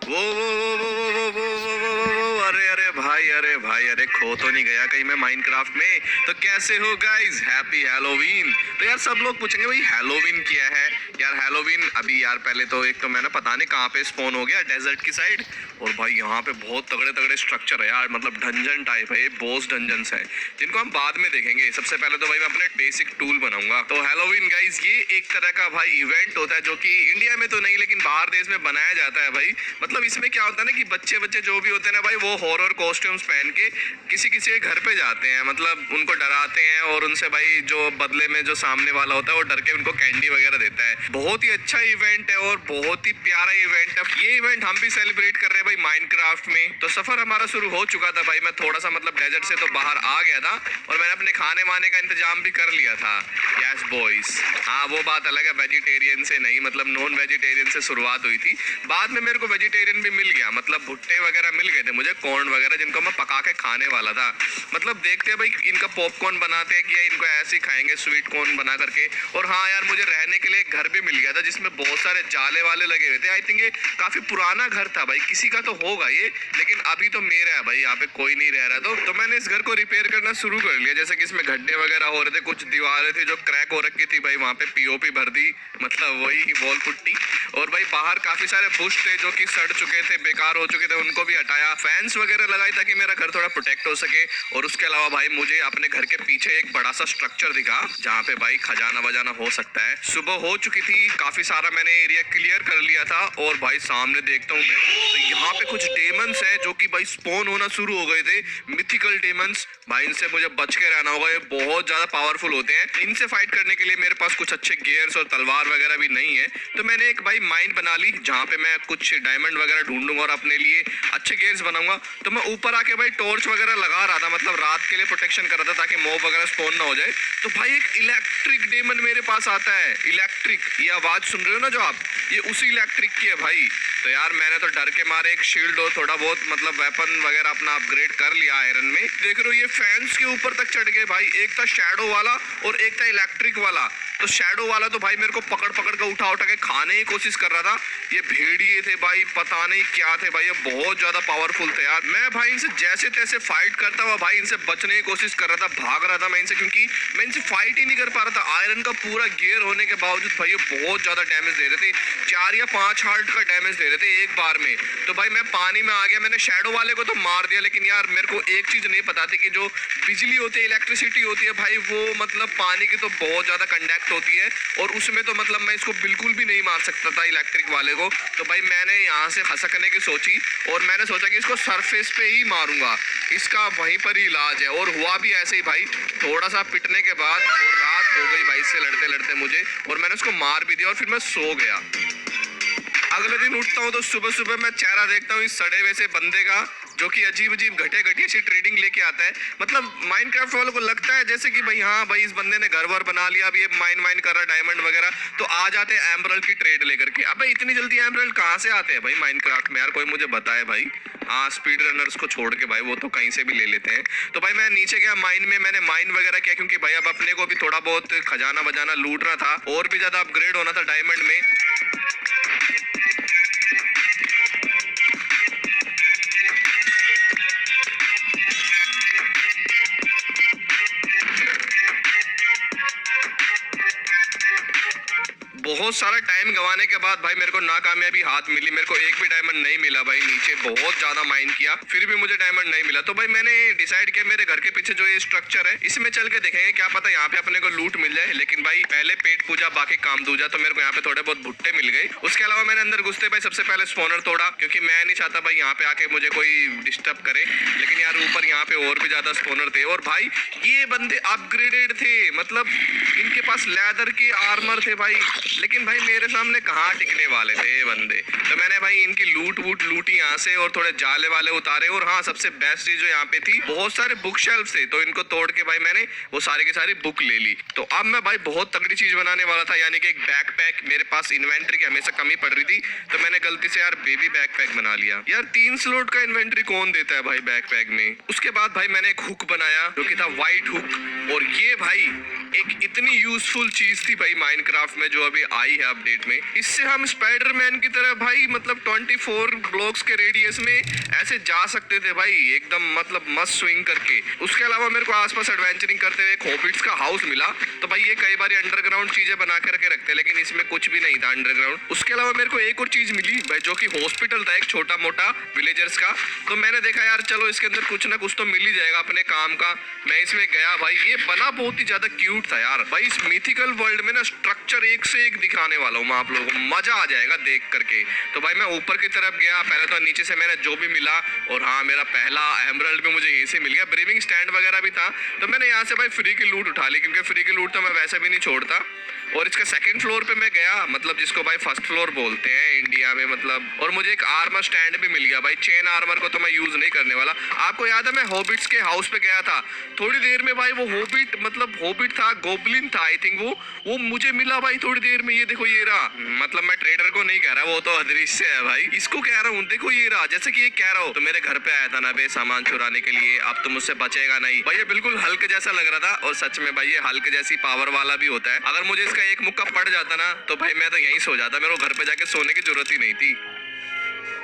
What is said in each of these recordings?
वो अरे अरे भाई, अरे भाई, अरे खो तो नहीं गया कहीं मैं माइनक्राफ्ट में? तो कैसे हो गाइज, हैप्पी हैलोवीन। तो यार सब लोग पूछेंगे भाई हैलोवीन क्या है यार। हैलोवीन अभी यार पहले तो एक तो मैंने पता नहीं कहाँ पे स्पॉन हो गया, डेजर्ट की साइड। और भाई यहाँ पे बहुत तगड़े तगड़े स्ट्रक्चर है यार, मतलब डंजन टाइप है, बॉस डंजन्स है जिनको हम बाद में देखेंगे। सबसे पहले तो भाई मैं अपने बेसिक टूल बनाऊंगा। तो हैलोवीन गाइज ये एक तरह का भाई इवेंट होता है जो कि इंडिया में तो नहीं लेकिन बाहर देश में बनाया जाता है भाई। मतलब इसमें क्या होता है ना कि बच्चे बच्चे जो भी होते हैं ना भाई, वो हॉरर कॉस्ट्यूम्स पहन के किसी किसी के घर पे जाते हैं, मतलब उनको डराते हैं और उनसे भाई जो बदले में जो सामने वाला होता है वो डर के उनको कैंडी वगैरह देता है। बहुत ही अच्छा इवेंट है और बहुत ही प्यारा इवेंट है। ये इवेंट हम भी सेलिब्रेट कर रहे हैं भाई माइनक्राफ्ट में। तो सफर हमारा शुरू हो चुका था भाई, मैं थोड़ा सा मतलब डेजर्ट से तो बाहर आ गया था और मैंने अपने खाने वाने का इंतजाम भी कर लिया था। यस बॉयज, हाँ वो बात अलग है, वेजिटेरियन से नहीं मतलब नॉन वेजिटेरियन से शुरुआत हुई थी। बाद में मेरे को वेजिटेरियन भी मिल गया, मतलब भुट्टे वगैरह मिल गए थे मुझे, कॉर्न वगैरह, जिनको मैं पका के खाने वाला था। मतलब देखते हैं भाई इनका पॉपकॉर्न बनाते हैं कि इनको ऐसे ही खाएंगे स्वीट कॉर्न बना करके। और हाँ यार मुझे रहने के लिए एक घर भी मिल गया था जिसमें बहुत सारे जाले वाले लगे हुए थे। आई थिंक ये काफी पुराना घर था भाई, किसी का तो होगा ये, लेकिन अभी तो मेरा है भाई, यहाँ पे कोई नहीं रह रहा। तो मैंने इस घर को रिपेयर करना शुरू कर लिया। जैसे कि इसमें गड्ढे वगैरह हो रहे थे, कुछ दीवारें थी जो क्रैक हो रखी थी भाई, वहाँ पे पीओपी भर दी, मतलब वही वॉल पुट्टी। और भाई बाहर काफी सारे बुश थे जो कि सड़ चुके थे, बेकार हो चुके थे, उनको भी हटाया। फैंस वगैरह लगाई ताकि मेरा घर थोड़ा प्रोटेक्ट हो सके। और उसके अलावा भाई मुझे अपने घर के पीछे एक बड़ा सा स्ट्रक्चर दिखा जहाँ पे भाई खजाना वजाना हो सकता है। सुबह हो चुकी थी, काफी सारा मैंने एरिया क्लियर कर लिया था। और भाई सामने देखता हूँ मैं, तो यहाँ पे कुछ डेमंस है जो कि भाई स्पॉन होना शुरू हो गए थे, मिथिकल डेमंस। भाई इनसे मुझे बच के रहना होगा, ये बहुत ज्यादा पावरफुल होते हैं। इनसे फाइट करने के लिए मेरे पास कुछ अच्छे गियर्स और तलवार वगैरह भी नहीं है। तो मैंने एक भाई माइन बना ली जहाँ पे मैं कुछ डायमंड वगैरह ढूंढूंगा और अपने लिए अच्छे गियर्स बनाऊंगा। तो मैं ऊपर आके भाई टॉर्च वगैरह लगा रहा था, मतलब रात के लिए प्रोटेक्शन कर रहा था ताकि मॉब वगैरह स्पॉन ना हो जाए। तो भाई एक इलेक्ट्रिक डेमन मेरे पास आता है, इलेक्ट्रिक, ये आवाज सुन रहे हो ना जो आप, ये उसी इलेक्ट्रिक की है भाई। तो यार मैंने तो डर के मारे एक शील्ड और थोड़ा बहुत मतलब वेपन वगैरह अपना अपग्रेड कर लिया आयरन में। देख रहे हो ये फैंस के ऊपर तक चढ़ गए भाई, एक था शैडो वाला और एक था इलेक्ट्रिक वाला। तो शैडो वाला तो भाई मेरे को पकड़ पकड़ के उठा उठा के खाने की कोशिश कर रहा था। ये भेड़िए थे भाई, पता नहीं क्या थे भाई, ये बहुत ज्यादा पावरफुल थे यार। मैं भाई इनसे जैसे तैसे फाइट करता हुआ भाई इनसे बचने की कोशिश कर रहा था, भाग रहा था मैं इनसे, क्योंकि मैं इनसे फाइट ही नहीं कर पा रहा था। आयरन का पूरा गियर होने के बावजूद भाई ये बहुत ज्यादा डैमेज दे रहे थे, 4 या 5 हार्ट का डैमेज दे रहे थे एक बार में। तो भाई मैं पानी में आ गया, मैंने शैडो वाले को तो मार दिया, लेकिन यार मेरे को एक चीज नहीं पता थी कि जो बिजली होती है, इलेक्ट्रिसिटी होती है भाई, वो मतलब पानी की तो बहुत ज्यादा कंडक्ट होती है और उसमें तो मतलब मैं इसको बिल्कुल भी नहीं मार सकता था इलेक्ट्रिक वाले को। तो भाई मैंने यहाँ से खसकने की सोची और मैंने सोचा कि इसको सरफेस पे ही मारूंगा, इसका वहीं पर ही इलाज है। और हुआ भी ऐसे ही भाई, थोड़ा सा पिटने के बाद और रात हो गई भाई इससे लड़ते लड़ते मुझे, और मैंने उसको मार भी दिया और फिर मैं सो गया। अगले दिन उठता हूँ तो सुबह सुबह मैं चेहरा देखता हूँ इस सड़े हुए से बंदे का, जो कि अजीब अजीब घटिया घटिया सी ट्रेडिंग लेके आता है। मतलब माइनक्राफ्ट वालों को लगता है जैसे कि भाई हाँ भाई इस बंदे ने घर वर बना लिया, अब ये माइन कर रहा है डायमंड वगैरह, तो आ जाते हैं एमरल्ड की ट्रेड लेकर के। अबे इतनी जल्दी एमरल्ड कहाँ से आते हैं भाई माइनक्राफ्ट में यार, कोई मुझे बताए भाई। हाँ स्पीड रनर्स को छोड़ के भाई वो तो कहीं से भी ले लेते हैं। तो भाई मैं नीचे गया माइन में, मैंने माइन वगैरह किया क्योंकि भाई अब अपने को भी थोड़ा बहुत खजाना वजाना लूटना था और भी ज्यादा अपग्रेड होना था डायमंड में। बहुत सारा टाइम गंवाने के बाद भाई मेरे को नाकामयाबी हाथ मिली, मेरे को एक भी डायमंड नहीं मिला भाई। नीचे बहुत ज्यादा माइन किया फिर भी मुझे डायमंड नहीं मिला। तो भाई मैंने डिसाइड किया मेरे घर के पीछे जो ये स्ट्रक्चर है इसमें चल के देखेंगे, क्या पता यहाँ पे अपने को लूट मिल जाए। लेकिन भाई पहले पेट पूजा बाकी काम दूजा, तो मेरे को यहाँ पे थोड़े बहुत भुट्टे मिल गए। उसके अलावा मैंने अंदर घुसते भाई सबसे पहले स्पॉनर तोड़ा, क्योंकि मैं नहीं चाहता भाई यहाँ पे आके मुझे कोई डिस्टर्ब करे। लेकिन यार ऊपर यहाँ पे और भी ज्यादा स्पॉनर थे और भाई ये बंदे अपग्रेडेड थे, मतलब इनके पास लेदर के आर्मर थे भाई, लेकिन भाई मेरे सामने कहाँ टिकने वाले थे ये बंदे। तो मैंने भाई इनकी लूट वूट लूटी यहाँ से और थोड़े जाले वाले उतारे। और हाँ सबसे बेस्ट चीज जो यहाँ पे थी, बहुत सारे बुक शेल्फ थे, तो इनको तोड़ के भाई मैंने वो सारी की सारी बुक ले ली। तो अब मैं भाई बहुत तगड़ी चीज बनाने वाला था, यानी कि एक बैकपैक। मेरे पास इन्वेंट्री की हमेशा कमी पड़ रही थी, तो मैंने गलती से यार बेबी बैकपैक बना लिया। यार 3 स्लॉट का इन्वेंट्री कौन देता है भाई बैकपैक में। उसके बाद भाई मैंने एक हुक बनाया जो कि था व्हाइट हुक, और ये भाई एक इतनी यूजफुल चीज थी भाई माइनक्राफ्ट में जो अभी आई है अपडेट में। इससे हम स्पाइडरमैन की तरह भाई मतलब 24 ब्लॉक्स के रेडियस में ऐसे जा सकते थे भाई, एकदम मतलब मस्त स्विंग करके। उसके अलावा मेरे को आसपास एडवेंचरिंग करते हुए एक हॉबिट्स का हाउस मिला। तो भाई ये कई बार अंडरग्राउंड चीजें बना के रखते हैं, लेकिन इसमें कुछ भी नहीं था अंडरग्राउंड। उसके अलावा मेरे को एक और चीज मिली भाई, जो कि हॉस्पिटल था एक छोटा मोटा विलेजर्स का। तो मैंने देखा यार चलो इसके अंदर कुछ ना कुछ तो मिल ही जाएगा अपने काम का। मैं इसमें गया भाई, ये बना बहुत ही ज्यादा क्यूट था यार। भाई इस मिथिकल वर्ल्ड में ना स्ट्रक्चर एक से एक दिखाने वाला हूँ मैं आप लोगों को, मजा आ जाएगा देख करके। तो भाई मैं ऊपर की तरफ गया, पहले तो नीचे से मैंने जो भी मिला, और हाँ मेरा पहला एमराल्ड भी मुझे यहीं से मिल गया। ब्रीविंग स्टैंड वगैरह भी था, तो मैंने यहाँ से भाई फ्री की लूट उठा ली, क्योंकि फ्री की लूट तो मैं वैसे भी नहीं छोड़ता। और इसका सेकंड फ्लोर पे मैं गया, मतलब जिसको भाई फर्स्ट फ्लोर बोलते हैं इंडिया में मतलब। और मुझे एक आर्मर स्टैंड भी मिल गया भाई। चेन आर्मर को तो मैं यूज नहीं करने वाला। आपको याद है मैं हॉबिट्स के हाउस पे गया था, थोड़ी देर में भाई वो हॉबिट मतलब हॉबिट था, गोब्लिन था आई थिंक, वो मुझे मिला भाई थोड़ी देर में। ये देखो ये रहा, मतलब मैं ट्रेडर को नहीं कह रहा, वो तो अदृश्य है भाई, इसको कह रहा हूँ। देखो ये रहा, जैसे कि ये कह रहा हो तो मेरे घर पे आया था ना बे सामान चुराने के लिए, अब तो मुझसे बचेगा नहीं भाई। ये बिल्कुल हल्क जैसा लग रहा था, और सच में भाई ये हल्क जैसी पावर वाला भी होता है। अगर मुझे इसका एक मुक्का पड़ जाता ना तो भाई मैं तो यहीं सो जाता, मेरे को घर पे जाके सोने की जरूरत ही नहीं थी।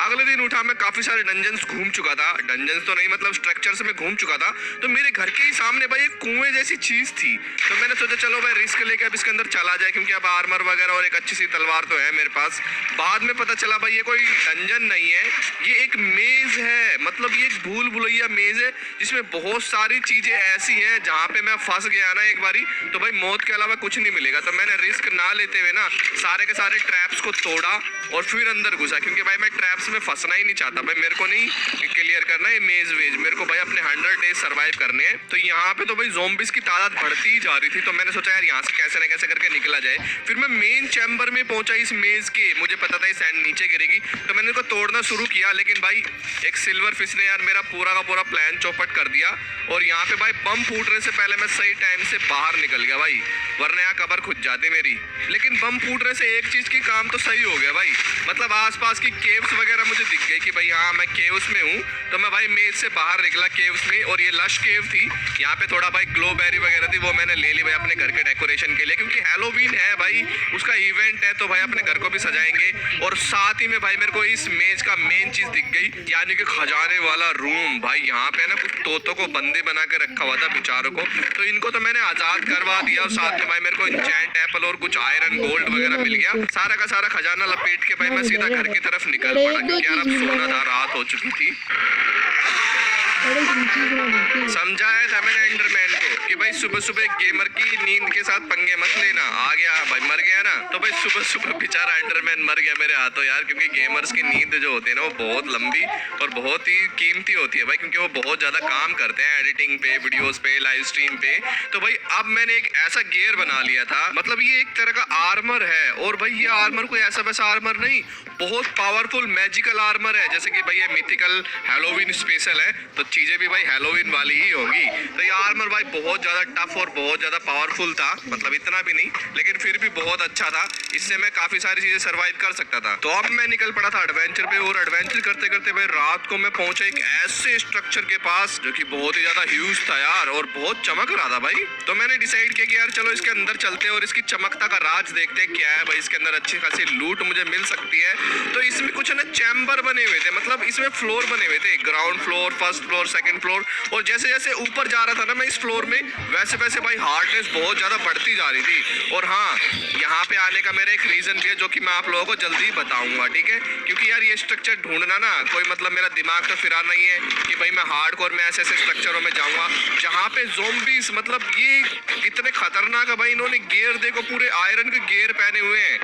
अगले दिन उठा, मैं काफी सारे डंजन्स घूम चुका था, डंजन्स तो नहीं मतलब स्ट्रक्चर्स में घूम चुका था। तो मेरे घर के ही सामने भाई एक कुएं जैसी चीज थी। तो मैंने सोचा चलो भाई रिस्क लेके अब इसके अंदर चला जाए, क्योंकि अब आर्मर वगैरह और एक अच्छी सी तलवार तो है मेरे पास। बाद में पता चला भाई ये कोई डंजन नहीं है, ये एक मेज है। मतलब ये एक भूल भुलैया मेज है, जिसमें बहुत सारी चीजें ऐसी हैं जहाँ पे मैं फंस गया ना एक बारी, तो भाई मौत के अलावा कुछ नहीं मिलेगा। तो मैंने रिस्क ना लेते हुए ना सारे के सारे ट्रैप्स को तोड़ा और फिर अंदर घुसा, क्योंकि भाई मैं ट्रैप्स में फंसना ही नहीं चाहता भाई। मेरे को नहीं क्लियर करना है मेज वेज, मेरे को भाई अपने 100 डेज सर्वाइव करने हैं। तो यहाँ पे तो भाई ज़ॉम्बीज की तादाद बढ़ती ही जा रही थी, तो मैंने सोचा यार यहाँ से कैसे ना कैसे करके निकला जाए। फिर मैं मेन चैम्बर में पहुंचा इस मेज के, मुझे पता था ये सैंड नीचे गिरेगी, तो मैंने इसको तोड़ना शुरू किया। लेकिन भाई एक सिल्वर फिश ने यार मेरा पूरा का पूरा प्लान चौपट कर दिया। और यहाँ पे भाई बम फूटने से पहले मैं सही टाइम से बाहर निकल गया भाई, वरना यहाँ कबर खुद जाती मेरी। लेकिन बम फूटने से एक चीज की काम तो सही हो गया भाई, मतलब आसपास की केव्स वगैरह मुझे दिख गई कि भाई हाँ मैं केव्स में हूँ। तो मैं भाई मेज से बाहर निकला केव्स में, और ये लश केव थी। यहाँ पे थोड़ा भाई ग्लोबेरी वगैरह थी, वो मैंने ले ली भाई अपने घर के डेकोरेशन के लिए, क्योंकि हैलोवीन है भाई, उसका इवेंट है, तो भाई अपने घर को भी सजाएंगे। और साथ ही में भाई मेरे को इस मेज का मेन चीज दिख गई, यानी कि खजाने वाला रूम। भाई यहाँ पे ना कुछ तोतों को बंदी बना के रखा हुआ था बेचारों को, तो इनको तो मैंने आजाद करवा दिया। और साथ में भाई मेरे को इंचेंट एप्पल और कुछ आयरन गोल्ड वगैरह मिल गया। सारा का सारा खजाना लपेट के भाई मैं सीधा घर की तरफ निकल पड़ा, क्योंकि यार अब सोना था, रात हो चुकी थी। समझाया था मैंने एंडरमैन को कि भाई सुबह सुबह गेमर की नींद के साथ पंगे मत लेना। आ गया भाई, मर गया ना, तो भाई सुबह सुबह बेचारा एंडरमैन मर गया मेरे हाथों यार। क्योंकि गेमर्स की नींद जो होती है ना वो बहुत लंबी और बहुत ही कीमती होती है भाई, क्योंकि वो बहुत ज्यादा काम करते हैं एडिटिंग पे, वीडियोस पे, लाइव स्ट्रीम पे। तो भाई अब मैंने एक ऐसा गियर बना लिया था, मतलब ये एक तरह का आर्मर है। और भाई ये आर्मर कोई ऐसा वैसा आर्मर नहीं, बहुत पावरफुल मैजिकल आर्मर है। जैसे कि भाई ये मिथिकल हैलोवीन स्पेशल है, तो चीजें भी भाई हैलोवीन वाली ही होगी। तो ये आर्मर भाई बहुत ज्यादा टफ और बहुत ज्यादा पावरफुल था, मतलब इतना भी नहीं लेकिन फिर भी बहुत अच्छा था। इससे मैं काफी सारी चीजें सरवाइव कर सकता था। तो अब मैं निकल पड़ा था एडवेंचर पे, और एडवेंचर करते करते भाई रात को मैं पहुंचा एक ऐसे स्ट्रक्चर के पास जो कि बहुत ही ज्यादा ह्यूज था यार, और बहुत चमक रहा था भाई। तो मैंने डिसाइड किया कि यार चलो इसके अंदर चलते हैं और इसकी चमकता का राज देखते हैं क्या है भाई। इसके अंदर अच्छी खासी लूट मुझे मिल सकती है। तो इसमें कुछ ना चैम्बर बने हुए थे, मतलब इसमें फ्लोर बने हुए थे, ground floor, first floor, second floor. और जैसे जैसे ऊपर जा रहा था ना मैं इस फ्लोर में, वैसे वैसे भाई हार्डनेस बहुत ज्यादा बढ़ती जा रही थी। और हाँ, यहाँ पे आने का मेरा एक रीजन भी है जो कि मैं आप लोगों को जल्दी बताऊंगा, ठीक है। क्योंकि यार ये स्ट्रक्चर ढूंढना ना कोई मतलब मेरा दिमाग तो फिरा नहीं है कि भाई मैं हार्डकोर में ऐसे ऐसे स्ट्रक्चरों में जाऊंगा जहाँ पे ज़ॉम्बीज, मतलब ये इतने खतरनाक है भाई। इन्होंने गियर देखो, पूरे आयरन के गियर पहने हुए हैं।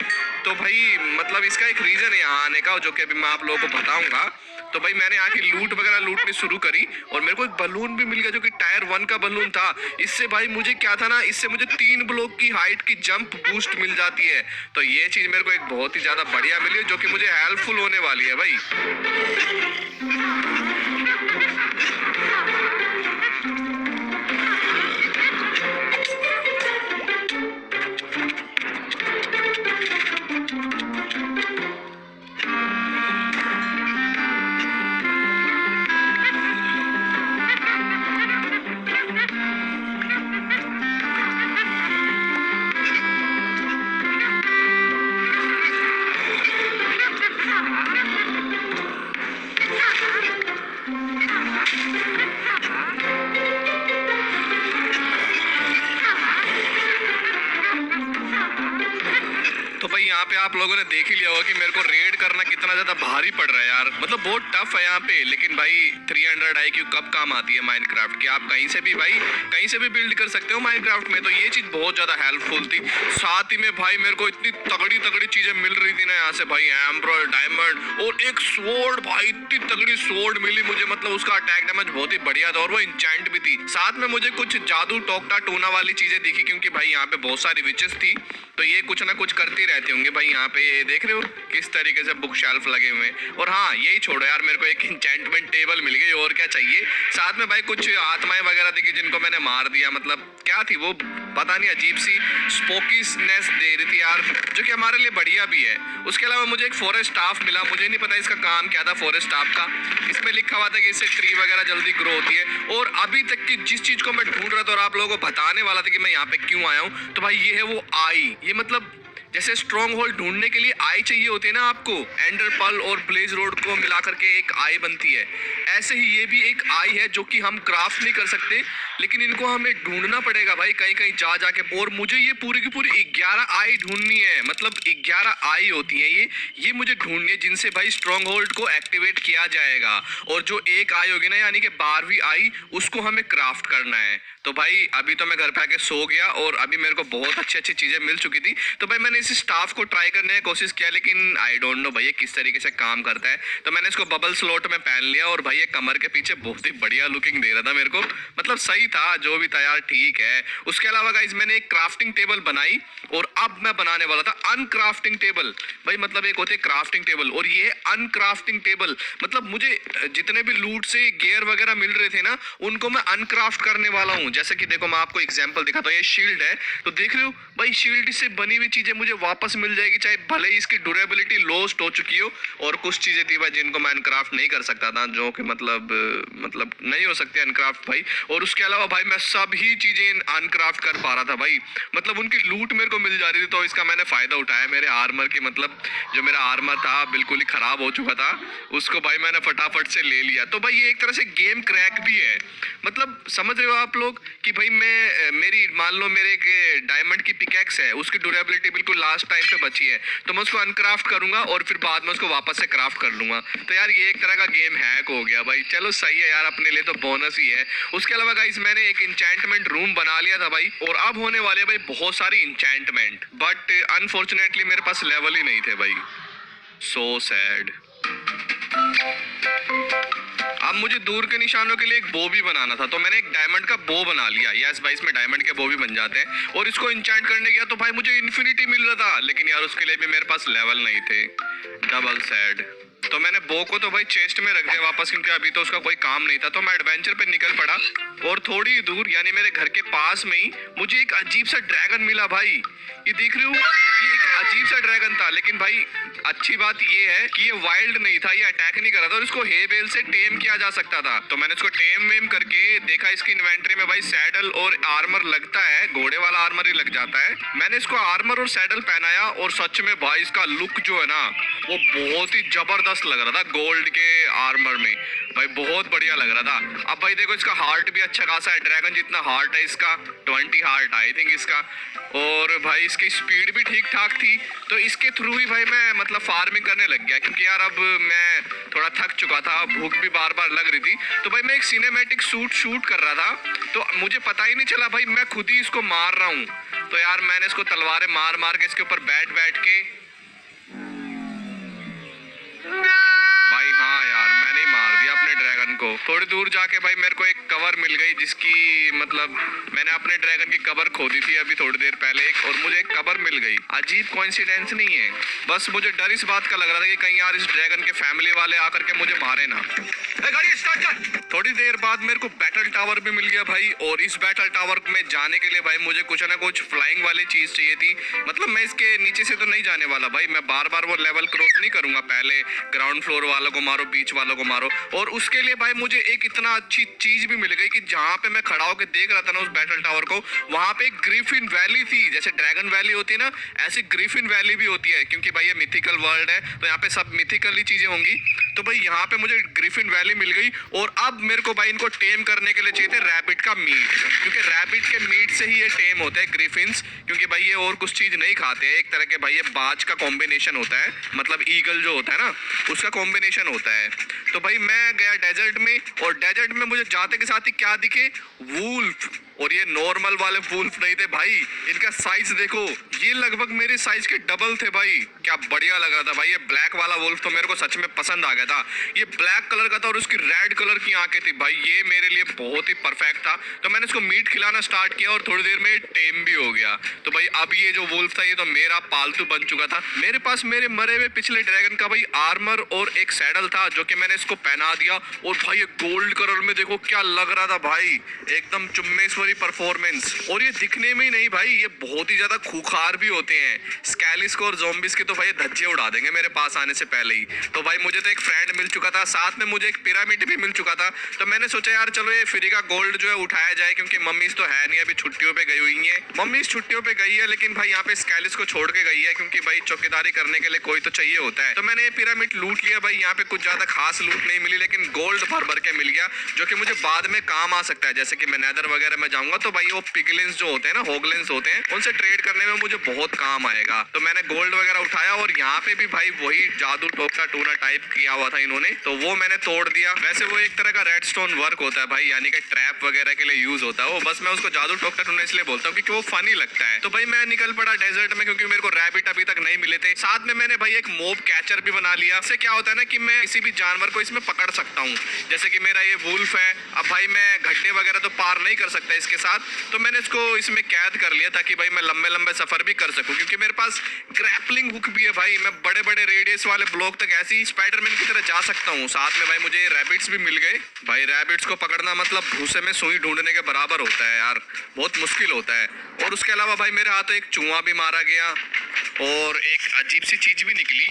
तो भाई मतलब इसका एक रीजन है यहाँ आने का, जो कि अभी मैं आप लोगों को बताऊंगा। तो भाई मैंने यहाँ की लूट वगैरह लूटनी शुरू करी, और मेरे को एक बलून भी मिल गया जो कि टायर 1 का बलून था। इससे भाई मुझे क्या था ना, इससे मुझे 3 ब्लॉक की हाइट की जंप बूस्ट मिल जाती है। तो ये चीज मेरे को एक बहुत ही ज्यादा बढ़िया मिली, जो कि मुझे हेल्पफुल होने वाली है भाई। आप लोगों ने देख ही लिया होगा कि मेरे को रेड करना कितना ज्यादा भारी पड़ रहा है यार, मतलब बहुत टफ है यहाँ पे। लेकिन भाई 300 IQ कब काम आती है माइनक्राफ्ट की, आप कहीं से भी भाई कहीं से भी बिल्ड कर सकते हो माइनक्राफ्ट में, तो ये चीज बहुत ज्यादा हेल्पफुल थी। साथ ही में भाई मेरे को इतनी तगड़ी तगड़ी चीजें मिल रही थी ना यहाँ से भाई, एमराल्ड, डायमंड और एक स्वॉर्ड भाई, इतनी तगड़ी स्वॉर्ड मिली मुझे, मतलब उसका अटैक डैमेज बहुत ही बढ़िया था और वो इंचेंट भी थी। साथ में मुझे कुछ जादू टोकटा टूना वाली चीजें दिखी, क्योंकि भाई यहाँ पे बहुत सारी विचेस थी, तो ये कुछ ना कुछ करती रहती होंगे भाई। यहाँ पे ये देख रहे हो किस तरीके से बुक शेल्फ लगे हुए हैं। और हाँ यही छोड़ो यार, मेरे को एक इंचेंटमेंट टेबल मिल गई, और क्या चाहिए। साथ में भाई कुछ आत्माएं वगैरह दिखी जिनको मैंने मार दिया, मतलब क्या थी वो पता नहीं, अजीब सी स्पोकीनेस दे रही थी यार, जो कि हमारे लिए बढ़िया भी है। उसके अलावा मुझे एक फॉरेस्ट स्टाफ मिला, मुझे नहीं पता इसका काम क्या था फॉरेस्ट स्टाफ का। इसमें लिखा हुआ था कि इससे ट्री वगैरह जल्दी ग्रो होती है। और अभी तक की जिस चीज को मैं ढूंढ रहा था और आप लोगों को बताने वाला था कि मैं यहाँ पे क्यों आया हूँ, तो भाई ये है वो आई। ये मतलब जैसे स्ट्रॉन्ग होल्ड ढूंढने के लिए आई चाहिए होती है ना आपको, एंडर पर्ल और ब्लेज रोड को मिला करके एक आई बनती है, ऐसे ही ये भी एक आई है जो कि हम क्राफ्ट नहीं कर सकते, लेकिन इनको हमें ढूंढना पड़ेगा भाई कहीं कहीं जा जाके। और मुझे ये पूरी की पूरी 11 आई ढूंढनी है, मतलब 11 आई होती है ये मुझे ढूंढनी है, जिनसे भाई स्ट्रॉन्ग होल्ड को एक्टिवेट किया जाएगा। और जो एक आई होगी ना, यानी कि 12वीं आई, उसको हमें क्राफ्ट करना है। तो भाई अभी तो मैं घर पे आके सो गया और अभी मेरे को बहुत अच्छी अच्छी चीजें मिल चुकी थी, तो भाई मैंने इस स्टाफ को ट्राई करने की कोशिश किया, लेकिन आई डोंट नो भाई ये किस तरीके से काम करता है। तो मैंने इसको बबल स्लॉट में पहन लिया और भाई ये कमर के पीछे बहुत ही बढ़िया लुकिंग दे रहा था मेरे को, मतलब सही था जो भी था यार, ठीक है। उसके अलावा गाइस मैंने एक क्राफ्टिंग टेबल बनाई और अब मैं बनाने वाला था अनक्राफ्टिंग टेबल। भाई मतलब एक होते क्राफ्टिंग टेबल और ये अनक्राफ्टिंग टेबल, मतलब मुझे जितने भी लूट से गियर वगैरह मिल रहे थे ना, उनको मैं अनक्राफ्ट करने वाला हूँ। जैसे कि देखो मैं आपको एग्जांपल दिखाता हूँ, ये शील्ड है, तो देख रहे हो भाई शील्ड से बनी हुई चीजें मुझे वापस मिल जाएगी, चाहे भले ही इसकी ड्यूरेबिलिटी लॉस्ट हो चुकी हो। और कुछ चीजें थी भाई जिनको मैं अनक्राफ्ट नहीं कर सकता था, जो कि मतलब नहीं हो सकती अनक्राफ्ट भाई। और उसके अलावा भाई मैं सभी चीजें अनक्राफ्ट कर पा रहा था भाई, मतलब उनकी लूट मेरे को मिल जा रही थी, तो इसका मैंने फायदा उठाया। मेरे आर्मर की, मतलब जो मेरा आर्मर था बिल्कुल ही खराब हो चुका था, उसको भाई मैंने फटाफट से ले लिया। तो भाई ये एक तरह से गेम क्रैक भी है, मतलब समझ रहे हो आप लोग कि भाई मैं मेरी मान लो मेरे एक डायमंड की पिकैक्स है, उसकी ड्यूरेबिलिटी बिल्कुल लास्ट टाइम पे बची है, तो मैं उसको अनक्राफ्ट करूंगा और फिर बाद में उसको वापस से क्राफ्ट कर लूंगा। तो यार ये एक तरह का गेम हैक हो गया भाई, चलो सही है यार, अपने लिए तो बोनस ही है। उसके अलावा गाइस मैंने एक इंचेंटमेंट रूम बना लिया था भाई, और अब होने वाले भाई बहुत सारी इंचेंटमेंट, बट अनफॉर्चुनेटली मेरे पास लेवल ही नहीं थे भाई, सो सैड। अब मुझे दूर के निशानों के लिए एक बो भी बनाना था, तो मैंने एक डायमंड का बो बना लिया। यस भाई इसमें डायमंड के बो भी बन जाते हैं। और इसको इंचेंट करने गया तो भाई मुझे इन्फिनिटी मिल रहा था, लेकिन यार उसके लिए भी मेरे पास लेवल नहीं थे, डबल सैड। तो मैंने बो को तो भाई चेस्ट में रख दिया वापस, क्योंकि अभी तो उसका कोई काम नहीं था। तो मैं एडवेंचर पे निकल पड़ा और थोड़ी दूर यानी मेरे घर के पास में ही मुझे एक अजीब सा ड्रैगन मिला भाई। ये देख रहे हो, ये एक अजीब सा ड्रैगन था, लेकिन भाई अच्छी बात ये है कि ये वाइल्ड नहीं था, ये अटैक नहीं कर रहा था और इसको हे बेल से टेम किया जा सकता था। तो मैंने इसको टेम वेम करके देखा, इसकी इन्वेंटरी में भाई सैडल और आर्मर लगता है, घोड़े वाला आर्मर ही लग जाता है। मैंने इसको आर्मर और सैडल पहनाया और सच में भाई इसका लुक जो है ना वो बहुत ही जबरदस्त लग रहा था गोल्ड के आर्मर में भाई, बहुत बढ़िया लग रहा था। अब भाई देखो इसका हार्ट भी अच्छा खासा है, ड्रैगन जितना हार्ट है इसका, 20 हार्ट आई थिंक इसका। और भाई इसकी स्पीड भी ठीक ठाक थी, तो इसके थ्रू ही भाई मैं मतलब फार्मिंग करने लग गया, क्योंकि यार अब मैं थोड़ा थक चुका था, भूख भी बार बार लग रही थी। तो भाई मैं एक सिनेमैटिक शूट कर रहा था, तो मुझे पता ही नहीं चला भाई मैं खुद ही इसको मार रहा हूँ। तो यार मैंने इसको तलवारें मार मार के इसके ऊपर बैठ के भाई, हाँ यार मैंने ही मार दिया अपने ड्रैगन को। थोड़ी दूर जाके भाई मेरे को एक कवर मिल गई, जिसकी मतलब मैंने अपने ड्रैगन की कवर खोदी थी अभी थोड़ी देर पहले एक, और मुझे एक कवर मिल गई। अजीब कोइंसिडेंस नहीं है, बस मुझे डर इस बात का लग रहा था कि कहीं यार इस ड्रैगन के फैमिली वाले आकर के मुझे मारे ना। गाड़ी स्टार्ट कर। थोड़ी देर बाद मेरे को बैटल टावर भी मिल गया भाई, और इस बैटल टावर में जाने के लिए भाई मुझे कुछ ना कुछ फ्लाइंग वाली चीज चाहिए थी। मतलब मैं इसके नीचे से तो नहीं जाने वाला भाई, मैं बार बार वो लेवल क्रॉस नहीं करूंगा, पहले ग्राउंड फ्लोर वालों को मारो, बीच वालों को मारो। और उसके लिए भाई मुझे एक इतना अच्छी चीज भी मिल गई कि जहाँ पे मैं खड़ा होकर देख रहा था ना उस बैटल टावर को, वहां पे एक ग्रिफिन वैली थी। जैसे ड्रैगन वैली होती है ना, ऐसी ग्रिफिन वैली भी होती है, क्योंकि भाई ये मिथिकल वर्ल्ड है, तो यहाँ पे सब मिथिकल ही चीजें होंगी। तो भाई यहाँ पे मुझे ग्रिफिन वैली मिल गई और अब मेरे को भाई इनको टेम करने के लिए चाहिए थे रैबिट का मीट, क्योंकि रैबिट के मीट से ही ये टेम होते हैं ग्रिफिन्स, क्योंकि भाई ये और कुछ चीज नहीं खाते हैं। एक तरह के भाई ये बाज का कॉम्बिनेशन होता है, मतलब ईगल जो होता है ना उसका कॉम्बिनेशन होता है। तो भाई मैं गया डेजर्ट में और डेजर्ट में मुझे जाते के साथ ही क्या दिखे, वूल्फ। और ये नॉर्मल वाले वुल्फ नहीं थे भाई, इनका साइज देखो, ये लगभग मेरे साइज के डबल थे भाई। क्या बढ़िया लग रहा था भाई। ये ब्लैक वाला वुल्फ तो मेरे को सच में पसंद आ गया था। ये ब्लैक कलर का था और उसकी रेड कलर की आंखें थी भाई, ये मेरे लिए बहुत ही परफेक्ट था। तो मैंने इसको मीट खिलाना स्टार्ट किया और थोड़ी देर में टेम भी हो गया। तो भाई अब ये जो वुल्फ था ये तो मेरा पालतू बन चुका था। मेरे पास मेरे मरे हुए पिछले ड्रैगन का भाई आर्मर और एक सैडल था जो कि मैंने इसको पहना दिया। और भाई ये गोल्ड कलर में देखो क्या लग रहा था भाई, एकदम चुम्मेश्वरी परफॉर्मेंस। और ये दिखने में ही नहीं भाई, ये बहुत ही ज्यादा खूंखार भी होते हैं। स्कैलिस्क और ज़ॉम्बिस के तो भाई धज्जे उड़ा देंगे मेरे पास आने से पहले ही। तो भाई मुझे तो एक फ्रेंड मिल चुका था, साथ में मुझे एक पिरामिड भी मिल चुका था। तो मैंने सोचा यार चलो ये फ्री का गोल्ड जो है उठाया जाए, क्योंकि मम्मीज तो है नहीं, अभी छुट्टियों पे गई हुई है। मम्मी छुट्टियों पे गई है लेकिन भाई यहाँ पे स्कैलिस को छोड़ के गई है, क्योंकि भाई चौकीदारी करने के लिए कोई तो चाहिए होता है। तो मैंने ये पिरामिड लूट लिया भाई। यहाँ पे कुछ ज्यादा खास लूट नहीं मिली, लेकिन गोल्ड भर भर के मिल गया जो कि मुझे बाद में काम आ सकता है। जैसे कि मैं नेदर वगैरह में जाऊंगा तो भाई वो पिगलिन्स जो होते हैं ना, होगलिन्स होते हैं, उनसे ट्रेड करने में मुझे बहुत काम आएगा। तो मैंने गोल्ड वगैरह उठाया और यहाँ पे भी भाई वही जादू टोकता टूना टाइप किया हुआ था इन्होंने, तो वो मैंने तोड़ दिया। वैसे वो एक तरह का रेडस्टोन वर्क होता है भाई, यानी कि ट्रैप वगैरह के लिए यूज होता है वो। बस मैं उसको जादू टोकता टूना इसलिए बोलता हूँ क्योंकि वो फनी लगता है। तो भाई मैं निकल पड़ा डेजर्ट में, क्योंकि मेरे को रैबिट अभी तक नहीं मिले थे। साथ में मैंने भाई एक मोब कैचर भी बना लिया। इससे क्या होता है ना कि मैं किसी भी जानवर को इसमें पकड़ सकता हूँ। जैसे कि मेरा ये वुल्फ है, अब भाई मैं गड्ढे वगैरह तो पार नहीं कर सकता इसके साथ, तो मैंने इसको इसमें कैद कर लिया ताकि भाई मैं लंबे लंबे सफर भी कर सकूं। क्योंकि मेरे पास ग्रैपलिंग हुक भी है भाई, मैं बड़े बड़े रेडियस वाले ब्लॉक तक ऐसे ही स्पाइडरमैन की तरह जा सकता हूँ। साथ में भाई मुझे रैबिट्स भी मिल गए। भाई रैबिट्स को पकड़ना मतलब भूसे में सुई ढूंढने के बराबर होता है यार, बहुत मुश्किल होता है। और उसके अलावा भाई मेरे हाथों एक चूहा भी मारा गया और एक अजीब सी चीज भी निकली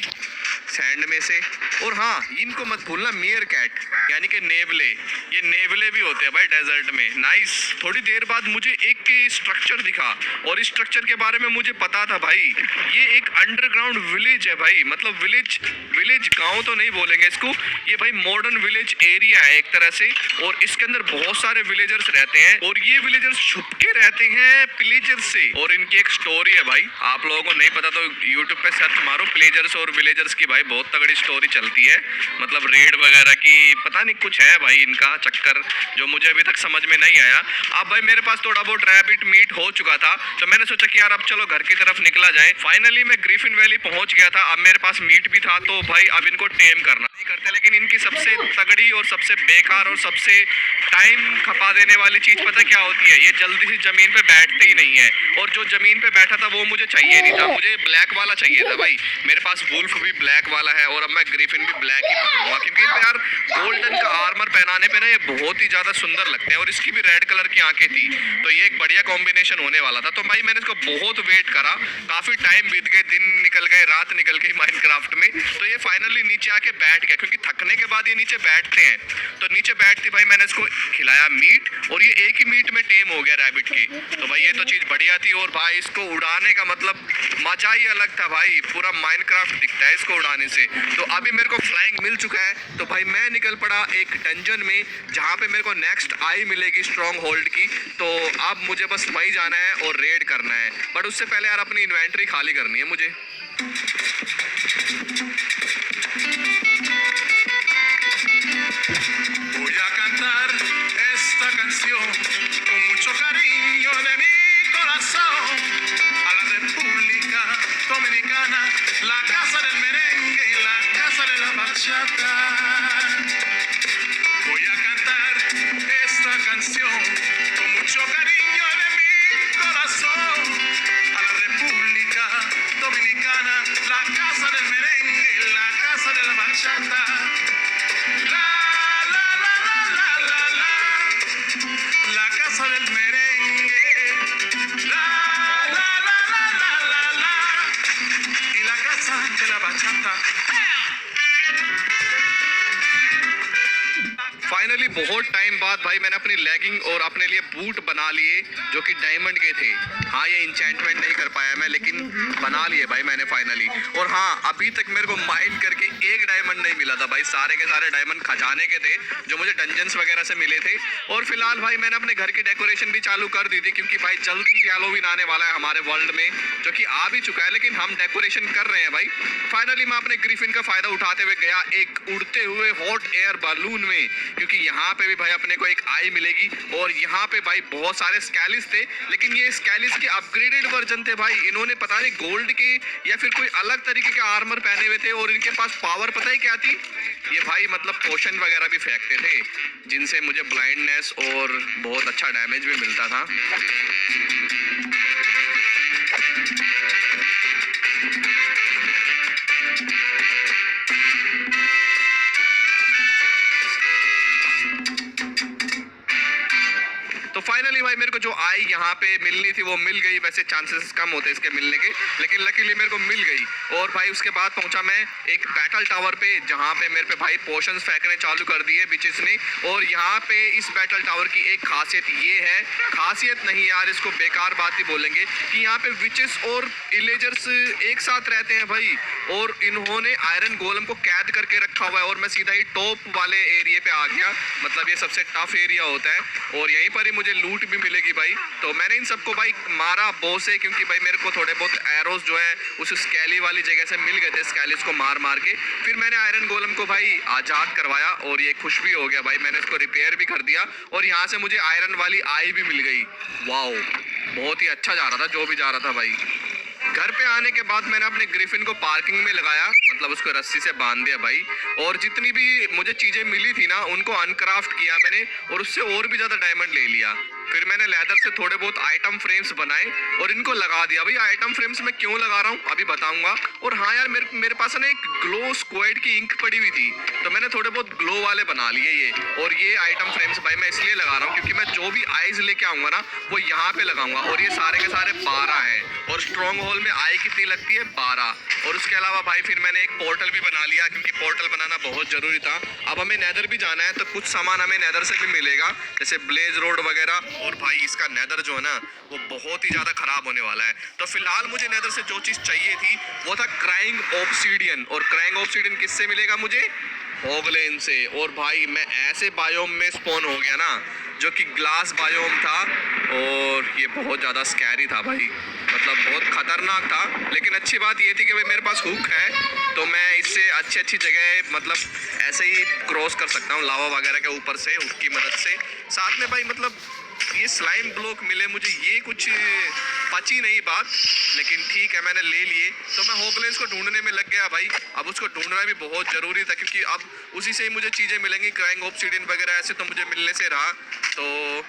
सैंड में से। और हाँ, इनको मत भूलना, मियर कैट यानी कि नेवले। ये नेवले भी होते हैं भाई डेजर्ट में। नाइस। थोड़ी देर बाद मुझे एक स्ट्रक्चर दिखा और इस स्ट्रक्चर के बारे में मुझे पता था भाई, ये एक अंडरग्राउंड विलेज है भाई। मतलब विलेज गांव तो नहीं बोलेंगे इसको, ये भाई मॉडर्न विलेज एरिया है एक तरह से। और इसके अंदर बहुत सारे विलेजर्स रहते हैं और ये विलेजर्स छुप के रहते हैं पिलेजर्स से। और इनकी एक स्टोरी है भाई, आप लोगों को नहीं पता तो यूट्यूब पे सर्च मारो पिलेजर्स और विलेजर्स की, भाई बहुत तगड़ी स्टोरी चलती है। मतलब रेड वगैरह की पता नहीं कुछ है भाई इनका चक्कर, जो मुझे अभी तक समझ में नहीं आया। अब भाई मेरे पास थोड़ा बहुत रैबिट मीट हो चुका था, तो मैंने सोचा कि यार अब चलो घर की तरफ निकला जाए। फाइनली मैं ग्रिफिन वैली पहुंच गया था। अब मेरे पास मीट भी था, तो भाई अब इनको टेम करना नहीं करते। लेकिन इनकी सबसे तगड़ी और सबसे बेकार और सबसे टाइम खपा देने वाली चीज पता क्या होती है, ये जल्दी से जमीन पे बैठते ही नहीं है। और जो जमीन पे बैठा था वो मुझे चाहिए नहीं था, मुझे ब्लैक वाला चाहिए था भाई। मेरे पास वुल्फ भी ब्लैक वाला है और अब मैं ग्रिफिन भी ब्लैक ही पकड़ूंगा, क्योंकि इस पे यार गोल्डन का आर्मर पहनाने पे ना ये बहुत ही ज्यादा सुंदर लगते हैं। और इसकी भी रेड कलर की आंखें थी, तो ये एक बढ़िया कॉम्बिनेशन होने वाला था। तो भाई मैंने इसको बहुत वेट करा, काफी टाइम बीत गए, दिन निकल गए, रात निकल गई माइनक्राफ्ट में। तो ये फाइनली नीचे आके बैठ गया, क्योंकि थकने के बाद ये नीचे बैठते हैं। तो नीचे बैठते भाई मैंने इसको खिलाया मीट और ये एक ही मीट में टेम हो गया रैबिट के। तो भाई ये तो चीज बढ़िया थी। और भाई इसको उड़ाने का मतलब मजा ही अलग था भाई, पूरा माइनक्राफ्ट दिखता है इसको उड़ाने से। तो अभी मेरे को फ्लाइंग मिल चुका है, तो भाई मैं निकल पड़ा एक डंजन में जहाँ पे मेरे को नेक्स्ट आई मिलेगी स्ट्रॉन्ग होल्ड की। तो अब मुझे बस वहीं जाना है और रेड करना है, बट उससे पहले यार अपनी इन्वेंटरी खाली करनी है मुझे। Voy a cantar esta canción con mucho cariño de mi corazón a la República Dominicana, la casa del merengue y la casa de la bachata. Voy a cantar esta canción con mucho cariño de mi corazón a la República Dominicana, la casa del merengue y la casa de la bachata. La casa del merengue, la, y la casa de la bachata. Finally बहुत time बाद भाई मैंने अपनी lagging और अपने लिए boot बना लिए जो कि डायमंड के थे। हाँ, ये इंचेंटमेंट नहीं कर पाया मैं, लेकिन बना लिए भाई मैंने फाइनली। और हाँ, अभी तक मेरे को माइन करके एक डायमंड नहीं मिला था भाई, सारे के सारे डायमंड खजाने के थे जो मुझे डंजन्स वगैरह से मिले थे। और फिलहाल भाई मैंने अपने घर की डेकोरेशन भी चालू कर दी थी क्योंकि भाई जल्दी ही हैलोवीन आने वाला है हमारे वर्ल्ड में, जो कि आ भी चुका है, लेकिन हम डेकोरेशन कर रहे हैं भाई। फाइनली मैं अपने ग्रिफिन का फायदा उठाते हुए गया एक उड़ते हुए हॉट एयर बलून में, क्योंकि यहाँ पे भी भाई अपने को एक आई मिलेगी। और यहाँ पे भाई बहुत सारे स्कैलिस थे, लेकिन ये स्कैलिस के अपग्रेडेड वर्जन थे भाई। इन्होंने पता नहीं गोल्ड के या फिर कोई अलग तरीके के आर्मर पहने हुए थे, और इनके पास पावर पता है क्या थी, ये भाई मतलब पोशन वगैरह भी फेंकते थे जिनसे मुझे ब्लाइंडनेस और बहुत अच्छा डैमेज भी मिलता था। तो फाइनली भाई मेरे को जो आई यहाँ पे मिलनी थी वो मिल गई। वैसे चांसेस कम होते इसके मिलने के, लेकिन लकीली मेरे को मिल गई। और भाई उसके बाद पहुंचा मैं एक बैटल टावर पे, जहाँ पे मेरे पे भाई पोशंस फेंकने चालू कर दिए बिचेस ने। और यहाँ पे इस बैटल टावर की एक खासियत ये है, खासियत नहीं यार इसको बेकार बात ही बोलेंगे, कि यहाँ पे विचेस और इलेजर्स एक साथ रहते हैं भाई। और इन्होंने आयरन गोलम को कैद करके रखा हुआ है, और मैं सीधा ही टॉप वाले एरिया पे आ गया। मतलब ये सबसे टफ एरिया होता है और यहीं पर ही मुझे लूट भी मिलेगी भाई। तो मैंने इन सबको भाई मारा बो से, क्योंकि भाई मेरे को थोड़े बहुत एरोस जो है उस स्कैली वाली जगह से मिल गए थे। स्कैलिस को मार मार के फिर मैंने आयरन गोलम को भाई आजाद करवाया, और ये खुश भी हो गया भाई। मैंने इसको रिपेयर भी कर दिया, और यहाँ से मुझे आयरन वाली आई भी मिल गई। वाओ, बहुत ही अच्छा जा रहा था जो भी जा रहा था भाई। घर पे आने के बाद मैंने अपने ग्रिफिन को पार्किंग में लगाया, मतलब उसको रस्सी से बांध दिया भाई। और जितनी भी मुझे चीजें मिली थी ना उनको अनक्राफ्ट किया मैंने, और उससे और भी ज्यादा डायमंड ले लिया। फिर मैंने लेदर से थोड़े बहुत आइटम फ्रेम्स बनाए और इनको लगा दिया भाई। आइटम फ्रेम्स मैं क्यों लगा रहा हूँ अभी बताऊंगा। और हाँ यार, मेरे पास ना एक ग्लो स्क्वाड की इंक पड़ी हुई थी, तो मैंने थोड़े बहुत ग्लो वाले बना लिए ये। और ये आइटम फ्रेम्स भाई मैं इसलिए लगा रहा हूँ क्योंकि मैं जो भी आइज लेके आऊंगा ना वो यहाँ पे लगाऊंगा। और ये सारे के सारे 12 हैं, और स्ट्रॉन्ग होल में आई कितनी लगती है, 12। और उसके अलावा भाई फिर मैंने एक पोर्टल भी बना लिया, क्योंकि पोर्टल बनाना बहुत जरूरी था। अब हमें नेदर भी जाना है, तो कुछ सामान हमें नेदर से भी मिलेगा, जैसे ब्लेज रोड वगैरह। और भाई इसका नेदर जो है ना वो बहुत ही ज्यादा खराब होने वाला है। तो फिलहाल मुझे नेदर से जो चीज चाहिए थी वो था क्राइंग ऑब्सीडियन। और क्राइंग ऑब्सीडियन किससे मिलेगा मुझे, होगलेन से। और भाई मैं ऐसे बायोम में स्पॉन हो गया ना जो कि ग्लास बायोम था, और ये बहुत ज़्यादा स्कैरी था भाई, मतलब बहुत खतरनाक था। लेकिन अच्छी बात ये थी कि भाई मेरे पास हुक है, तो मैं इससे अच्छी अच्छी जगह मतलब ऐसे ही क्रॉस कर सकता हूँ लावा वगैरह के ऊपर से हुक की मदद से। साथ में भाई मतलब ये स्लाइम ब्लॉक मिले मुझे, ये कुछ पची नहीं बात, लेकिन ठीक है मैंने ले लिए। तो मैं होगलेंस को ढूंढने में लग गया भाई। अब उसको ढूंढना भी बहुत ज़रूरी था, क्योंकि अब उसी से ही मुझे चीज़ें मिलेंगी। क्राइंग ऑब्सीडियन वगैरह ऐसे तो मुझे मिलने से रहा, तो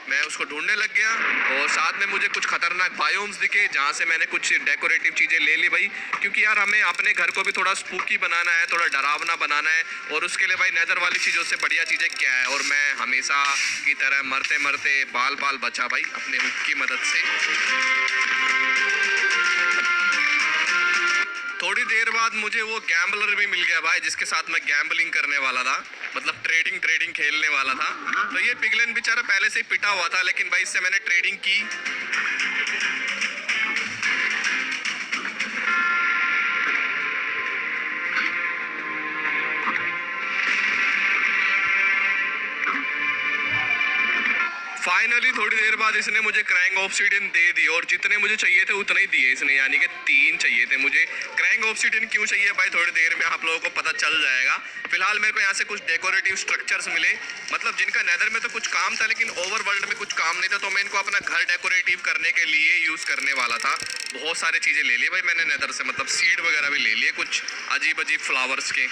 मैं उसको ढूंढने लग गया। और साथ में मुझे कुछ खतरनाक बायोम्स दिखे जहाँ से मैंने कुछ डेकोरेटिव चीज़ें ले ली भाई, क्योंकि यार हमें अपने घर को भी थोड़ा स्पूकी बनाना है, थोड़ा डरावना बनाना है। और उसके लिए भाई नेदर वाली चीज़ों से बढ़िया चीज़ें क्या है। और मैं हमेशा की तरह मरते मरते बाल बाल बचा भाई अपने हुक की मदद से। थोड़ी देर बाद मुझे वो गैम्बलर भी मिल गया भाई, जिसके साथ मैं गैम्बलिंग करने वाला था, मतलब ट्रेडिंग खेलने वाला था। तो ये पिगलेन बेचारा पहले से ही पिटा हुआ था, लेकिन भाई इससे मैंने ट्रेडिंग की। फाइनली थोड़ी देर बाद इसने मुझे क्राइंग ऑब्सीडियन दे दी, और जितने मुझे चाहिए थे उतने ही दिए इसने, यानी कि 3 चाहिए थे मुझे। क्राइंग ऑब्सीडियन क्यों चाहिए भाई थोड़ी देर में आप लोगों को पता चल जाएगा। फिलहाल मेरे को यहाँ से कुछ डेकोरेटिव स्ट्रक्चर्स मिले, मतलब जिनका नेदर में तो कुछ काम था लेकिन ओवरवर्ल्ड में कुछ काम नहीं था, तो मैं इनको अपना घर डेकोरेटिव करने के लिए यूज़ करने वाला था। बहुत सारी चीज़ें ले ली भाई मैंने नेदर से, मतलब सीड वगैरह भी ले लिए कुछ अजीब अजीब फ्लावर्स के।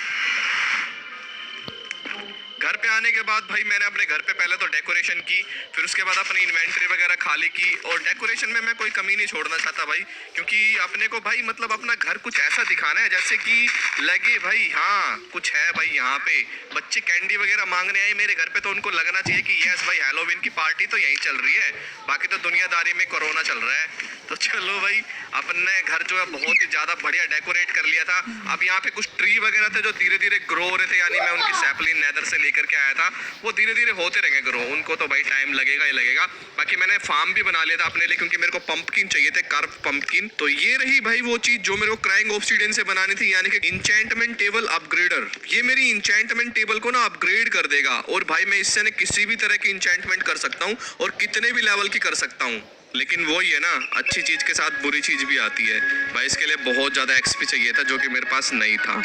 घर पे आने के बाद भाई मैंने अपने घर पे पहले तो डेकोरेशन की, फिर उसके बाद अपनी इन्वेंटरी वगैरह खाली की। और डेकोरेशन में मैं कोई कमी नहीं छोड़ना चाहता भाई, क्योंकि अपने को भाई मतलब अपना घर कुछ ऐसा दिखाना है जैसे कि लगे भाई हाँ कुछ है भाई। यहाँ पे बच्चे कैंडी वगैरह मांगने आए मेरे घर पे, तो उनको लगना चाहिए कि यस भाई हैलोवीन की पार्टी तो यहीं चल रही है, बाकी तो दुनियादारी में कोरोना चल रहा है। तो चलो भाई, अपन ने घर जो है बहुत ही ज्यादा बढ़िया डेकोरेट कर लिया था। अब यहाँ पे कुछ ट्री वगैरह थे जो धीरे धीरे ग्रो हो रहे थे, यानी मैं उनकी सैपलिंग नेदर से लेकर के आया था, वो धीरे धीरे होते रहेंगे ग्रो। उनको तो भाई टाइम लगेगा ही लगेगा। बाकी मैंने फार्म भी बना लिया था अपने लिए, क्योंकि मेरे को पंपकिन चाहिए थे, कर्व पंपकिन। तो ये रही भाई वो चीज जो मेरे को क्राइंग ऑब्सीडियन से बनानी थी, यानी कि इंचेंटमेंट टेबल अपग्रेडर। ये मेरी इंचेंटमेंट टेबल को ना अपग्रेड कर देगा, और भाई मैं इससे ना किसी भी तरह की इंचेंटमेंट कर सकता हूँ और कितने भी लेवल की कर सकता हूँ। लेकिन वही है ना, अच्छी चीज के साथ बुरी चीज भी आती है भाई। इसके लिए बहुत ज्यादा एक्सपी चाहिए था, जो कि मेरे पास नहीं था।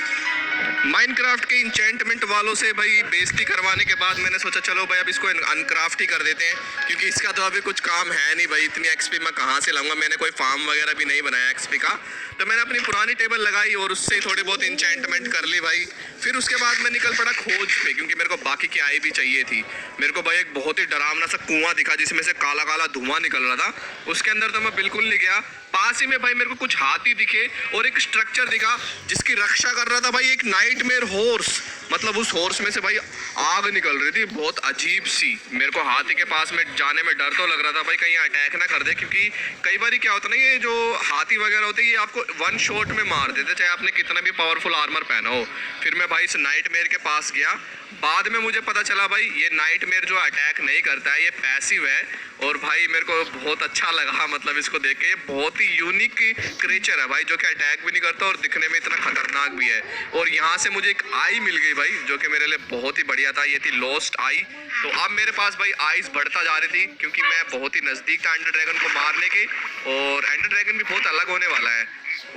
माइनक्राफ्ट के इंचेंटमेंट वालों से भाई बेइज्जती करवाने के बाद मैंने सोचा चलो भाई अब इसको अनक्राफ्ट ही कर देते हैं, क्योंकि इसका तो अभी कुछ काम है नहीं भाई। इतनी एक्सपी मैं कहाँ से लाऊंगा, मैंने कोई फार्म वगैरह भी नहीं बनाया एक्सपी का। तो मैंने अपनी पुरानी टेबल लगाई और उससे थोड़ी बहुत इंचेंटमेंट कर ली भाई। फिर उसके बाद मैं निकल पड़ा खोज पे, क्योंकि मेरे को बाकी की आई भी चाहिए थी। मेरे को भाई एक बहुत ही डरावना सा कुआं दिखा जिसमें से काला काला धुआं निकल रहा था, उसके अंदर तो मैं बिल्कुल नहीं गया। पास ही में भाई मेरे को कुछ हाथी दिखे और एक स्ट्रक्चर दिखा जिसकी रक्षा कर रहा था भाई एक नाइटमेयर हॉर्स। मतलब उस हॉर्स में से भाई आग निकल रही थी बहुत अजीब सी। मेरे को हाथी के पास में जाने में डर तो लग रहा था भाई कहीं अटैक ना कर दे, क्योंकि कई बार क्या होता है ना, ये जो हाथी वगैरह होते हैं ये आपको वन शॉट में मार देते, चाहे आपने कितना भी पावरफुल आर्मर पहना हो। फिर मैं भाई इस नाइटमेयर के पास गया, बाद में मुझे पता चला भाई ये नाइटमेयर जो अटैक नहीं करता है, ये पैसिव है। और भाई मेरे को बहुत अच्छा लगा, मतलब इसको देख के। ये बहुत ही यूनिक क्रिएचर है भाई, जो कि अटैक भी नहीं करता और दिखने में इतना खतरनाक भी है। और यहाँ से मुझे एक आई मिल गई भाई, जो कि मेरे लिए बहुत ही बढ़िया था। ये थी लॉस्ट आई। तो अब मेरे पास भाई आइज बढ़ता जा रही थी, क्योंकि मैं बहुत ही नजदीक था एंडर ड्रैगन को मारने के, और एंडर ड्रैगन भी बहुत अलग होने वाला है।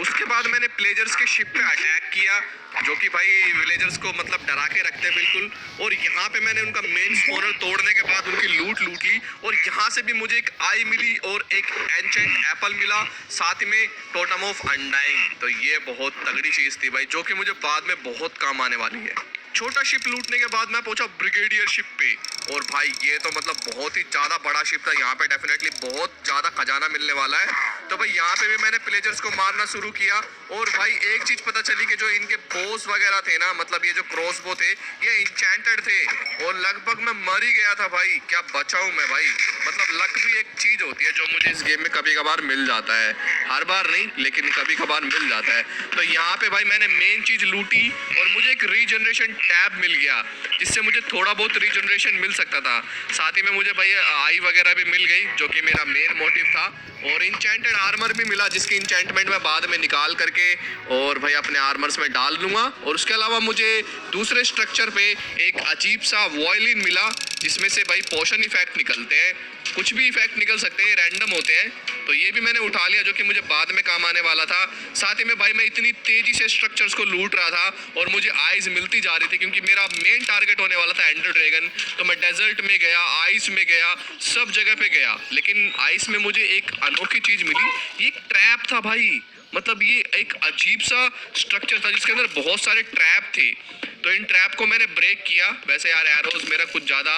उसके बाद मैंने प्लेजर्स के शिप पे अटैक किया, जो कि भाई विलेजर्स को मतलब डरा के रखते हैं बिल्कुल। और यहाँ पे मैंने उनका मेन स्पॉनर तोड़ने के बाद उनकी लूट ली, और यहाँ से भी मुझे एक आई मिली और एक एंचेंट एप्पल मिला, साथ में टोटम ऑफ अनडाइंग। तो ये बहुत तगड़ी चीज थी भाई, जो कि मुझे बाद में बहुत काम आने वाली है। छोटा शिप लूटने के बाद मैं पहुंचा ब्रिगेडियर शिप पे, और भाई ये तो मतलब बहुत ही ज्यादा बड़ा शिप था। यहाँ पे डेफिनेटली बहुत ज्यादा खजाना मिलने वाला है। तो भाई यहाँ पे भी मैंने प्लेजर्स को मारना शुरू किया, और भाई एक चीज पता चली कि जो इनके बोस वगैरह थे ना, मतलब ये जो क्रॉसबो थे, ये इंचेंटेड थे, और लगभग मैं मर ही गया था भाई। क्या बचाऊं मैं भाई, मतलब लक भी एक चीज होती है जो मुझे इस गेम में कभी कभार मिल जाता है, हर बार नहीं लेकिन कभी कभार मिल जाता है। तो यहाँ पे भाई मैंने मेन चीज लूटी, और मुझे एक रीजनरेशन टैब मिल गया, जिससे मुझे थोड़ा बहुत रीजनरेशन मिल सकता था। साथ ही में मुझे भाई आई वगैरह भी मिल गई, जो कि मेरा मेन मोटिव था। और इंचेंटेड आर्मर भी मिला, जिसकी इंचेंटमेंट मैं बाद में निकाल करके और भाई अपने आर्मर्स में डाल लूंगा। और उसके अलावा मुझे दूसरे स्ट्रक्चर पे एक अजीब सा वॉयलिन मिला, जिसमें से भाई पोशन इफेक्ट निकलते हैं, कुछ भी इफेक्ट निकल सकते हैं, रैंडम होते हैं। तो ये भी मैंने उठा लिया, जो कि मुझे बाद में काम आने वाला था। साथ ही में भाई मैं इतनी तेजी से स्ट्रक्चर्स को लूट रहा था, और मुझे आइज मिलती जा रही थी, क्योंकि मेरा मेन टारगेट होने वाला था एंडर ड्रैगन। तो मैं डेजर्ट में गया, आइस में गया, सब जगह पे गया, लेकिन आइस में मुझे एक अनोखी चीज मिली। ये एक ट्रैप था भाई, मतलब ये एक अजीब सा स्ट्रक्चर था जिसके अंदर बहुत सारे ट्रैप थे। तो इन ट्रैप को मैंने ब्रेक किया। वैसे यार एरोज मेरा कुछ ज़्यादा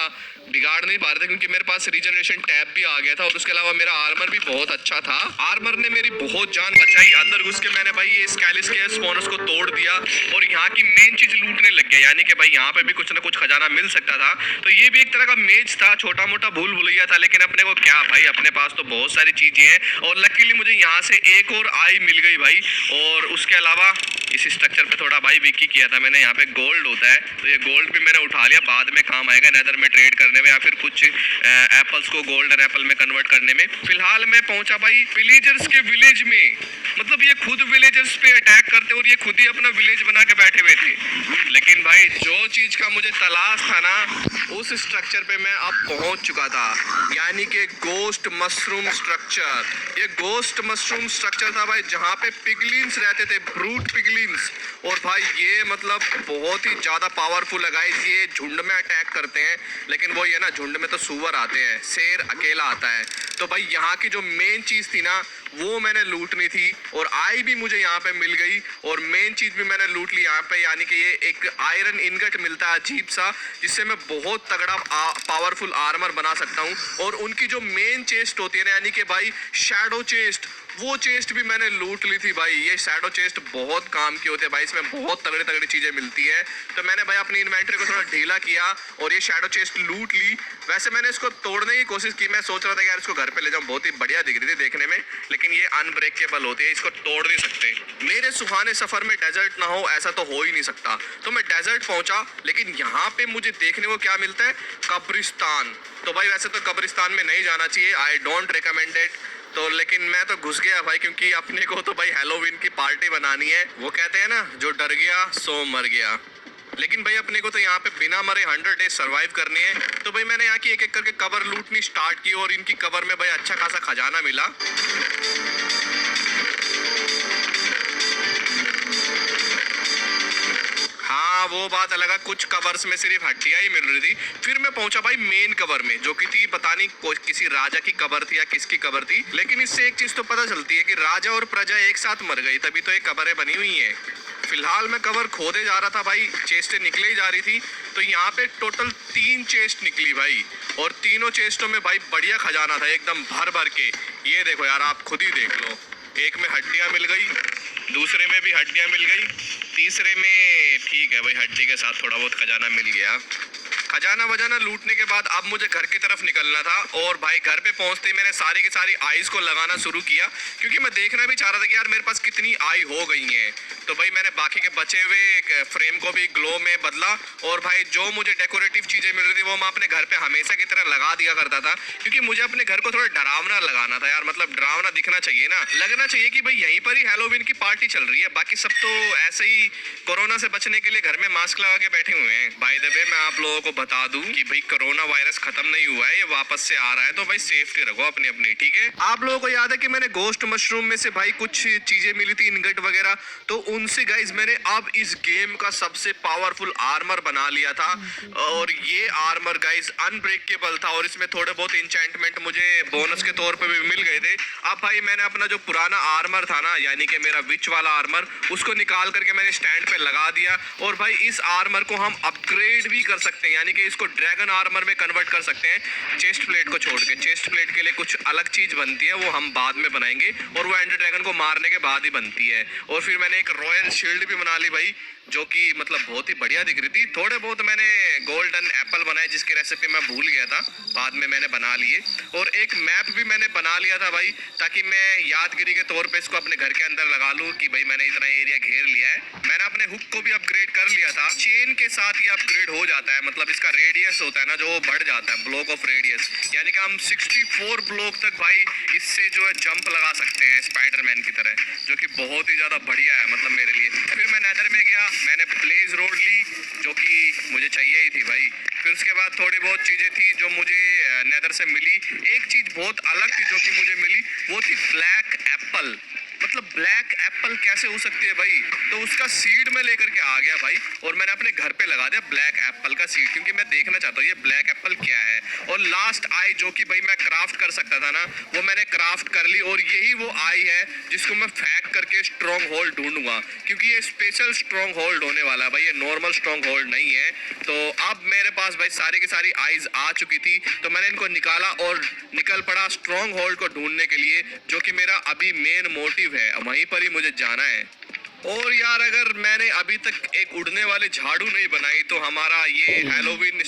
बिगाड़ नहीं पा रहे थे, क्योंकि मेरे पास रीजनरेशन टैब भी आ गया था, और उसके अलावा मेरा आर्मर भी बहुत अच्छा था। आर्मर ने मेरी बहुत जान बचाई। अंदर घुस के मैंने भाई ये स्कैलिस के स्पॉनर्स को तोड़ दिया, और यहाँ की मेन चीज लूटने लग गया, यानी कि भाई यहाँ पे भी कुछ ना कुछ खजाना मिल सकता था। तो ये भी एक तरह का मेज था, छोटा मोटा भूल भुलैया था, लेकिन अपने को क्या भाई, अपने पास तो बहुत सारी चीजें हैं। और लकीली मुझे यहाँ से एक और आई मिल गई भाई। और उसके अलावा इस स्ट्रक्चर पे थोड़ा भाई विकी किया था मैंने। यहाँ पे गोल्ड होता है, तो ये गोल्ड भी मैंने उठा लिया, बाद में काम आएगा नेदर में ट्रेड करने में, या फिर कुछ एप्पल्स को गोल्डन एप्पल में कन्वर्ट करने में। फिलहाल मैं पहुंचा भाई विलेजर्स के विलेज में। मतलब ये खुद विलेजर्स पे अटैक करते और ये खुद ही अपना विलेज बना के बैठे हुए थे। लेकिन भाई जो चीज का मुझे तलाश था ना, उस स्ट्रक्चर पे मैं अब पहुंच चुका था, यानी कि गोस्ट मशरूम स्ट्रक्चर। ये गोस्ट मशरूम स्ट्रक्चर था भाई, जहाँ पे पिगलिन्स रहते थे, ब्रूट पिगलिन्स। और भाई ये मतलब बहुत ही ज्यादा पावरफुल है गाइस। ये झुंड में अटैक करते हैं, लेकिन वो ये ना झुंड में तो सुअर आते हैं, शेर अकेला आता है। तो भाई यहाँ की जो मेन चीज थी ना, वो मैंने लूटनी थी, और आई भी मुझे यहाँ पे मिल गई, और मेन चीज भी मैंने लूट ली यहाँ पे, यानी कि ये एक आयरन इनगट मिलता है अजीब सा, जिससे मैं बहुत तगड़ा पावरफुल आर्मर बना सकता हूँ। और उनकी जो मेन चेस्ट होती है ना, यानी कि भाई शैडो चेस्ट, वो चेस्ट भी मैंने लूट ली थी भाई। ये शैडो चेस्ट बहुत काम के होते हैं भाई, इसमें बहुत तगड़ी तगड़ी चीजें मिलती है। तो मैंने भाई अपनी इन्वेंटरी को थोड़ा ढीला किया और ये शैडो चेस्ट लूट ली। वैसे मैंने इसको तोड़ने की कोशिश की, मैं सोच रहा था कि यार इसको घर पे ले जाऊं, बहुत ही बढ़िया दिख रही थी देखने में, लेकिन ये अनब्रेकेबल होती है, इसको तोड़ नहीं सकते। मेरे सुहाने सफर में डेजर्ट ना हो ऐसा तो हो ही नहीं सकता। तो मैं डेजर्ट पहुंचा, लेकिन यहाँ पे मुझे देखने को क्या मिलता है, कब्रिस्तान। तो भाई वैसे तो कब्रिस्तान में नहीं जाना चाहिए, आई डोंट रिकमेंड इट। तो लेकिन मैं तो घुस गया भाई, क्योंकि अपने को तो भाई हैलोवीन की पार्टी बनानी है। वो कहते हैं ना, जो डर गया सो मर गया। लेकिन भाई अपने को तो यहाँ पे बिना मरे 100 डेज सर्वाइव करने हैं। तो भाई मैंने यहाँ की एक एक करके कवर लूटनी स्टार्ट की और इनकी कवर में भाई अच्छा खासा खजाना मिला। हाँ वो बात अलग है, कुछ कवर्स में सिर्फ हड्डियां ही मिल रही थी। फिर मैं पहुंचा भाई मेन कवर में, जो कि थी पता नहीं किसी राजा की कबर थी या किसकी कबर थी। लेकिन इससे एक चीज तो पता चलती है कि राजा और प्रजा एक साथ मर गई, तभी तो ये कबरें बनी हुई हैं। फिलहाल मैं कवर खोदे जा रहा था भाई, चेस्टें निकले ही जा रही थी। तो यहाँ पे टोटल 3 चेस्ट निकली भाई, और तीनों चेस्टों में भाई बढ़िया खजाना था एकदम भर भर के। ये देखो यार, आप खुद ही देख लो, एक में हड्डियां मिल गई, दूसरे में भी हड्डियां मिल गई, तीसरे में ठीक है भाई हड्डी के साथ थोड़ा बहुत खजाना मिल गया। खजाना वजाना लूटने के बाद अब मुझे घर की तरफ निकलना था। और भाई घर पे पहुंचते ही मैंने सारी की सारी आईज को लगाना शुरू किया, क्योंकि मैं देखना भी चाह रहा था कि यार मेरे पास कितनी आई हो गई हैं। तो भाई मैंने बाकी के बचे हुए फ्रेम को भी ग्लो में बदला, और भाई जो मुझे डेकोरेटिव चीजें मिल रही थी वो मैं अपने घर पे हमेशा की तरह लगा दिया करता था, क्योंकि मुझे अपने घर को थोड़ा डरावना लगाना था यार। मतलब डरावना दिखना चाहिए ना, लगना चाहिए कि भाई यहीं पर ही हैलोवीन की पार्टी चल रही है। बाकी सब तो ऐसे ही कोरोना से बचने के लिए घर में मास्क लगा के बैठे हुए हैं। बाय द वे मैं आप लोगों को बता दूं कि भाई कोरोना वायरस खत्म नहीं हुआ है, ये वापस से आ रहा है। तो भाई सेफ्टी रखो अपनी अपनी, ठीक है। आप लोगों को याद है कि मैंने गोस्ट मशरूम में से भाई कुछ चीजें मिली थी, इनगट वगैरह, तो उनसे गाइज मैंने अब इस गेम का सबसे पावरफुल आर्मर बना लिया था। और ये आर्मर गाइज अनब्रेकेबल था, और इसमें थोड़े बहुत इंचेंटमेंट मुझे बोनस के तौर पे भी मिल गए थे। अब भाई मैंने अपना जो पुराना आर्मर था ना, यानी कि मेरा विच वाला आर्मर, उसको निकाल करके मैंने स्टैंड पे लगा दिया। और भाई इस आर्मर को हम अपग्रेड भी कर सकते हैं, यानी कि इसको ड्रैगन आर्मर में कन्वर्ट कर सकते हैं, चेस्ट प्लेट को छोड़ के। चेस्ट प्लेट के लिए कुछ अलग चीज बनती है, वो हम बाद में बनाएंगे, और वो एंडर ड्रैगन को मारने के बाद ही बनती है। और फिर मैंने एक रॉयल शील्ड भी बना ली भाई, जो कि मतलब बहुत ही बढ़िया दिख रही थी। थोड़े बहुत मैंने गोल्डन एप्पल बनाए, जिसकी रेसिपी मैं भूल गया था, बाद में मैंने बना लिए। और एक मैप भी मैंने बना लिया था भाई, ताकि मैं यादगिरी के तौर पे इसको अपने घर के अंदर लगा लूं कि भाई मैंने इतना एरिया घेर लिया है। मैंने अपने हुक को भी अपग्रेड कर लिया था, चेन के साथ ये अपग्रेड हो जाता है। मतलब इसका रेडियस होता है ना, जो वो बढ़ जाता है, ब्लॉक ऑफ रेडियस, यानी कि हम 64 ब्लॉक तक भाई इससे जो है जंप लगा सकते हैं स्पाइडरमैन की तरह, जो कि बहुत ही ज्यादा बढ़िया है मतलब मेरे लिए। फिर मैं नेदर में गया, मैंने ब्लेज रोड ली, जो कि मुझे चाहिए ही थी भाई। फिर उसके बाद थोड़ी बहुत चीजें थी जो मुझे नेदर से मिली। एक चीज बहुत अलग थी जो कि मुझे मिली, वो थी ब्लैक एप्पल। मतलब ब्लैक एप्पल कैसे हो सकती है भाई, तो उसका सीड मैं लेकर के आ गया भाई, और मैंने अपने घर पे लगा दिया ब्लैक एप्पल का सीड, क्योंकि मैं देखना चाहता हूँ ये ब्लैक एप्पल क्या है। और लास्ट आई जो कि भाई मैं क्राफ्ट कर सकता था ना, वो मैंने क्राफ्ट कर ली, और यही वो आई है जिसको मैं फेंक करके स्ट्रॉन्ग होल्ड ढूंढूंगा, क्योंकि ये स्पेशल स्ट्रॉन्ग होल्ड होने वाला है भाई, ये नॉर्मल स्ट्रॉन्ग होल्ड नहीं है। तो अब मेरे पास भाई सारी की सारी आईज आ चुकी थी, तो मैंने इनको निकाला और निकल पड़ा स्ट्रॉन्ग होल्ड को ढूंढने के लिए, जो कि मेरा अभी मेन मोटिव है, वहीं पर ही मुझे जाना है। और यार अगर मैंने अभी तक एक उड़ने वाले झाड़ू नहीं बनाई, तो हमारा ये हैलोवीन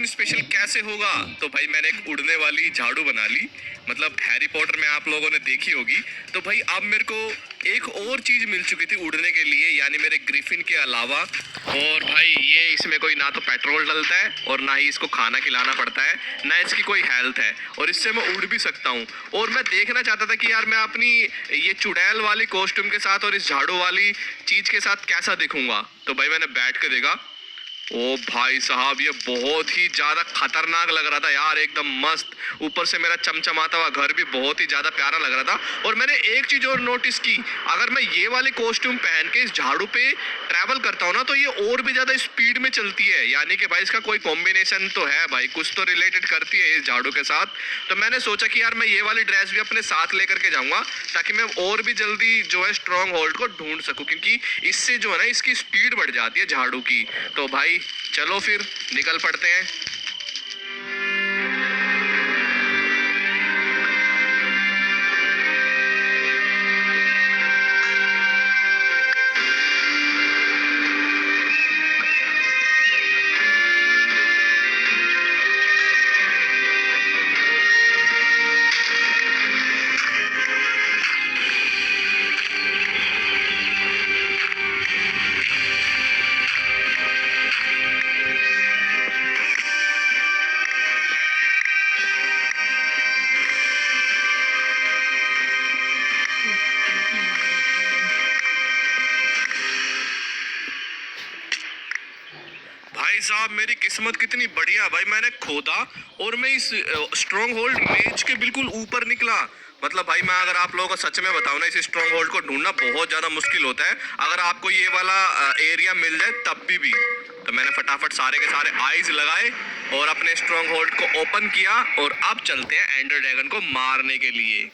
स्पेशल कैसे होगा। तो भाई मैंने एक उड़ने वाली झाड़ू बना ली, मतलब हैरी पॉटर में आप लोगों ने देखी होगी। तो भाई अब मेरे को एक और चीज मिल चुकी थी उड़ने के लिए, यानी मेरे ग्रिफिन के अलावा। और भाई ये इसमें कोई ना तो पेट्रोल डलता है, और ना ही इसको खाना खिलाना पड़ता है, ना इसकी कोई हेल्थ है, और इससे मैं उड़ भी सकता हूँ। और मैं देखना चाहता था कि यार मैं अपनी ये चुड़ैल वाली कॉस्ट्यूम के साथ और इस झाड़ू वाली चीज के साथ कैसा दिखूंगा। तो भाई मैंने बैठ के देखा, ओ भाई साहब ये बहुत ही ज्यादा खतरनाक लग रहा था यार, एकदम मस्त। ऊपर से मेरा चमचमाता हुआ घर भी बहुत ही ज्यादा प्यारा लग रहा था। और मैंने एक चीज और नोटिस की, अगर मैं ये वाले कॉस्ट्यूम पहन के इस झाड़ू पे ट्रैवल करता हूँ ना, तो ये और भी ज्यादा स्पीड में चलती है, यानी कि भाई इसका कोई कॉम्बिनेशन तो है भाई, कुछ तो रिलेटेड करती है इस झाड़ू के साथ। तो मैंने सोचा कि यार मैं ये वाली ड्रेस भी अपने साथ लेकर के जाऊंगा, ताकि मैं और भी जल्दी जो है स्ट्रॉन्ग होल्ड को ढूंढ सकूं, क्योंकि इससे जो है ना इसकी स्पीड बढ़ जाती है झाड़ू की। तो भाई चलो फिर निकल पड़ते हैं। भाई साहब मेरी किस्मत कितनी बढ़िया भाई, मैंने खोदा और मैं इस स्ट्रॉन्ग होल्ड मेज के बिल्कुल ऊपर निकला। मतलब भाई मैं अगर आप लोगों को सच में बताऊं ना, इस स्ट्रॉन्ग होल्ड को ढूंढना बहुत ज्यादा मुश्किल होता है। अगर आपको ये वाला एरिया मिल जाए तब भी तो मैंने फटाफट सारे के सारे आइज लगाए और अपने स्ट्रॉन्ग होल्ड को ओपन किया और अब चलते हैं एंडर ड्रैगन को मारने के लिए।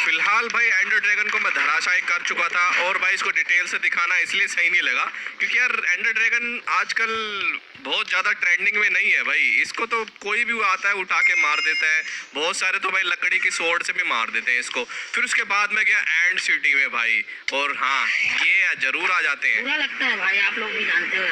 फिलहाल भाई एंडर ड्रैगन को मैं धराशायी कर चुका था और भाई इसको डिटेल से दिखाना इसलिए सही नहीं लगा क्योंकि यार एंडर ड्रैगन आजकल बहुत ज़्यादा ट्रेंडिंग में नहीं है भाई। इसको तो कोई भी आता है उठा के मार देता है, बहुत सारे तो भाई लकड़ी की स्वॉर्ड से भी मार देते हैं इसको। फिर उसके बाद मैं गया एंड सिटी में भाई, और हाँ ये जरूर आ जाते हैं। बुरा लगता है भाई, आप लोग भी जानते हो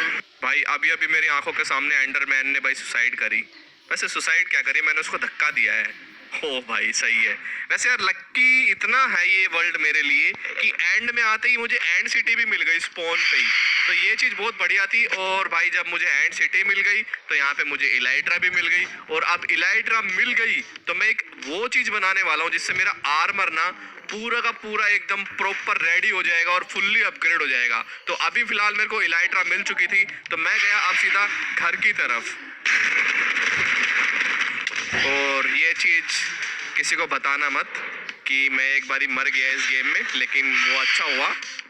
भाई अभी अभी मेरी आंखों के सामने एंडरमैन ने भाई सुसाइड करी। वैसे सुसाइड क्या करी, मैंने उसको धक्का दिया है। ओ भाई सही है। वैसे यार लक्की इतना है ये वर्ल्ड मेरे लिए कि एंड में आते ही मुझे एंड सिटी भी मिल गई स्पॉन पे ही, तो ये चीज़ बहुत बढ़िया थी। और भाई जब मुझे एंड सिटी मिल गई तो यहाँ पे मुझे इलाइट्रा भी मिल गई, और अब इलाइट्रा मिल गई तो मैं एक वो चीज़ बनाने वाला हूँ जिससे मेरा आर्मर ना पूरा का पूरा एकदम प्रॉपर रेडी हो जाएगा और फुल्ली अपग्रेड हो जाएगा। तो अभी फिलहाल मेरे को इलाइट्रा मिल चुकी थी तो मैं गया अब सीधा घर की तरफ। और ये चीज़ किसी को बताना मत कि मैं एक बारी मर गया इस गेम में, लेकिन वो अच्छा हुआ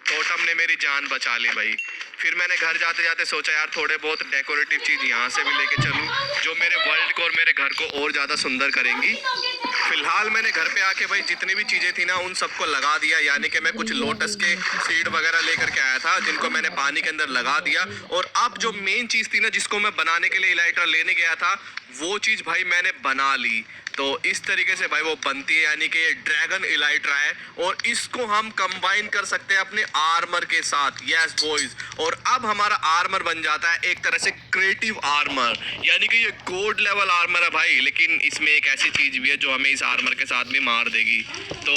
टोटम ने मेरी जान बचा ली भाई। फिर मैंने घर जाते जाते सोचा यार थोड़े बहुत डेकोरेटिव चीज़ यहाँ से भी लेके चलूँ जो मेरे वर्ल्ड को और मेरे घर को और ज़्यादा सुंदर करेंगी। फिलहाल मैंने घर पे आके भाई जितनी भी चीज़ें थी ना उन सबको लगा दिया, यानी कि मैं कुछ लोटस के सीड वगैरह लेकर के आया था जिनको मैंने पानी के अंदर लगा दिया। और अब जो मेन चीज़ थी ना जिसको मैं बनाने के लिए इलाइट्रा लेने गया था वो चीज़ भाई मैंने बना ली। तो इस तरीके से भाई वो बनती है, यानी कि ये ड्रैगन इलाइट्रा है और इसको हम कंबाइन कर सकते हैं अपने आर्मर के साथ। यस बॉयज, और अब हमारा आर्मर बन जाता है एक तरह से क्रिएटिव आर्मर, यानी कि ये गोल्ड लेवल आर्मर है भाई। लेकिन इसमें एक ऐसी चीज भी है जो हमें इस आर्मर के साथ भी मार देगी, तो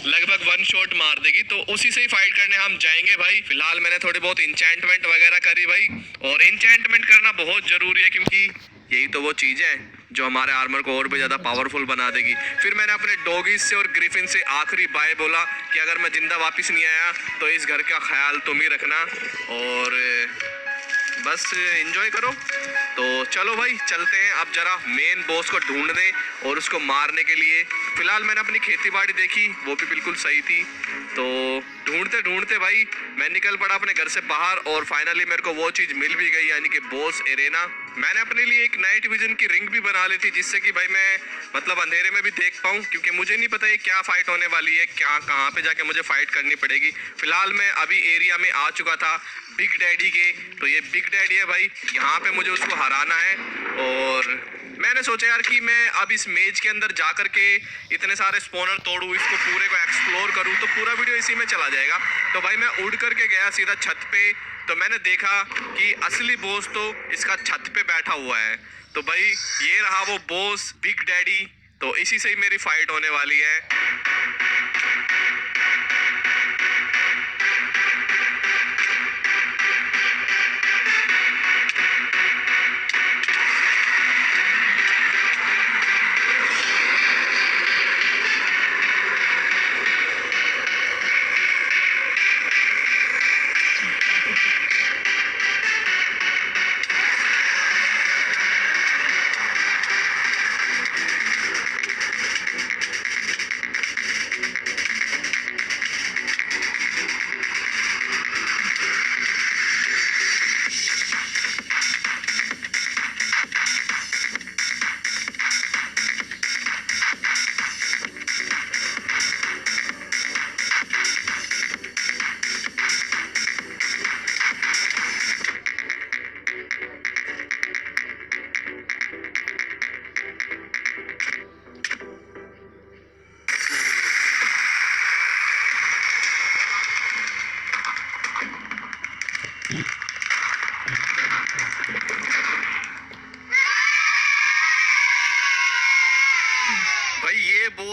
लगभग वन शॉट मार देगी। तो उसी से ही फाइट करने हम जाएंगे भाई। फिलहाल मैंने थोड़ी बहुत इंचेंटमेंट वगैरह करी भाई, और इंचेंटमेंट करना बहुत जरूरी है क्योंकि यही तो वो चीज़ है जो हमारे आर्मर को और भी ज़्यादा पावरफुल बना देगी। फिर मैंने अपने डॉगीज से और ग्रिफिन से आखिरी बाय बोला कि अगर मैं ज़िंदा वापस नहीं आया तो इस घर का ख्याल तुम ही रखना और बस एंजॉय करो। तो चलो भाई चलते हैं अब जरा मेन बॉस को ढूंढने और उसको मारने के लिए। फिलहाल मैंने अपनी खेती बाड़ी देखी, वो भी बिल्कुल सही थी। तो ढूंढते ढूंढते भाई मैं निकल पड़ा अपने घर से बाहर और फाइनली मेरे को वो चीज़ मिल भी गई, यानी कि बॉस एरेना। मैंने अपने लिए एक नाइट विजन की रिंग भी बना ली थी जिससे कि भाई मैं मतलब अंधेरे में भी देख पाऊँ, क्योंकि मुझे नहीं पता ये क्या फाइट होने वाली है, क्या कहाँ पे जाके मुझे फाइट करनी पड़ेगी। फिलहाल मैं अभी एरिया में आ चुका था बिग डैडी के, तो ये बिग डैडी है भाई, यहाँ पे मुझे उसको हराना है। और मैंने सोचा यार कि मैं अब इस मेज के अंदर जा कर के इतने सारे स्पॉनर तोड़ूँ, इसको पूरे को एक्सप्लोर करूँ, तो पूरा वीडियो इसी में चला जाएगा। तो भाई मैं उड़ करके गया सीधा छत पे, तो मैंने देखा कि असली बॉस तो इसका छत पे बैठा हुआ है। तो भाई ये रहा वो बॉस बिग डैडी, तो इसी से ही मेरी फाइट होने वाली है।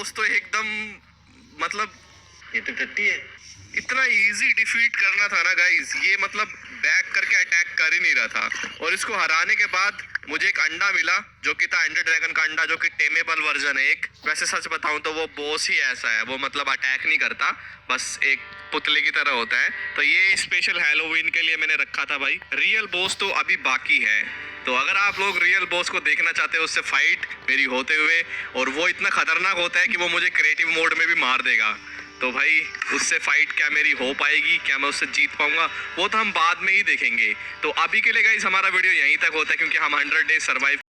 बॉस तो एकदम मतलब ये तो टट्टी है। इतना इजी डिफीट करना था ना गाइस, ये मतलब बैक करके अटैक कर ही नहीं रहा था। और इसको हराने के बाद मुझे एक अंडा मिला जो कि था एंडर ड्रैगन का अंडा, जो कि टेमेबल वर्जन है एक। वैसे सच बताऊं तो वो बॉस ही ऐसा है, वो मतलब अटैक नहीं करता, बस एक पुतले की तरह होता है। तो ये स्पेशल हैलोवीन के लिए मैंने रखा था भाई। रियल बॉस तो अभी बाकी है, तो अगर आप लोग रियल बॉस को देखना चाहते हो उससे फाइट मेरी होते हुए, और वो इतना खतरनाक होता है कि वो मुझे क्रिएटिव मोड में भी मार देगा, तो भाई उससे फाइट क्या मेरी हो पाएगी, क्या मैं उससे जीत पाऊंगा, वो तो हम बाद में ही देखेंगे। तो अभी के लिए गाइस हमारा वीडियो यहीं तक होता है, क्योंकि हम 100 डेज सर्वाइव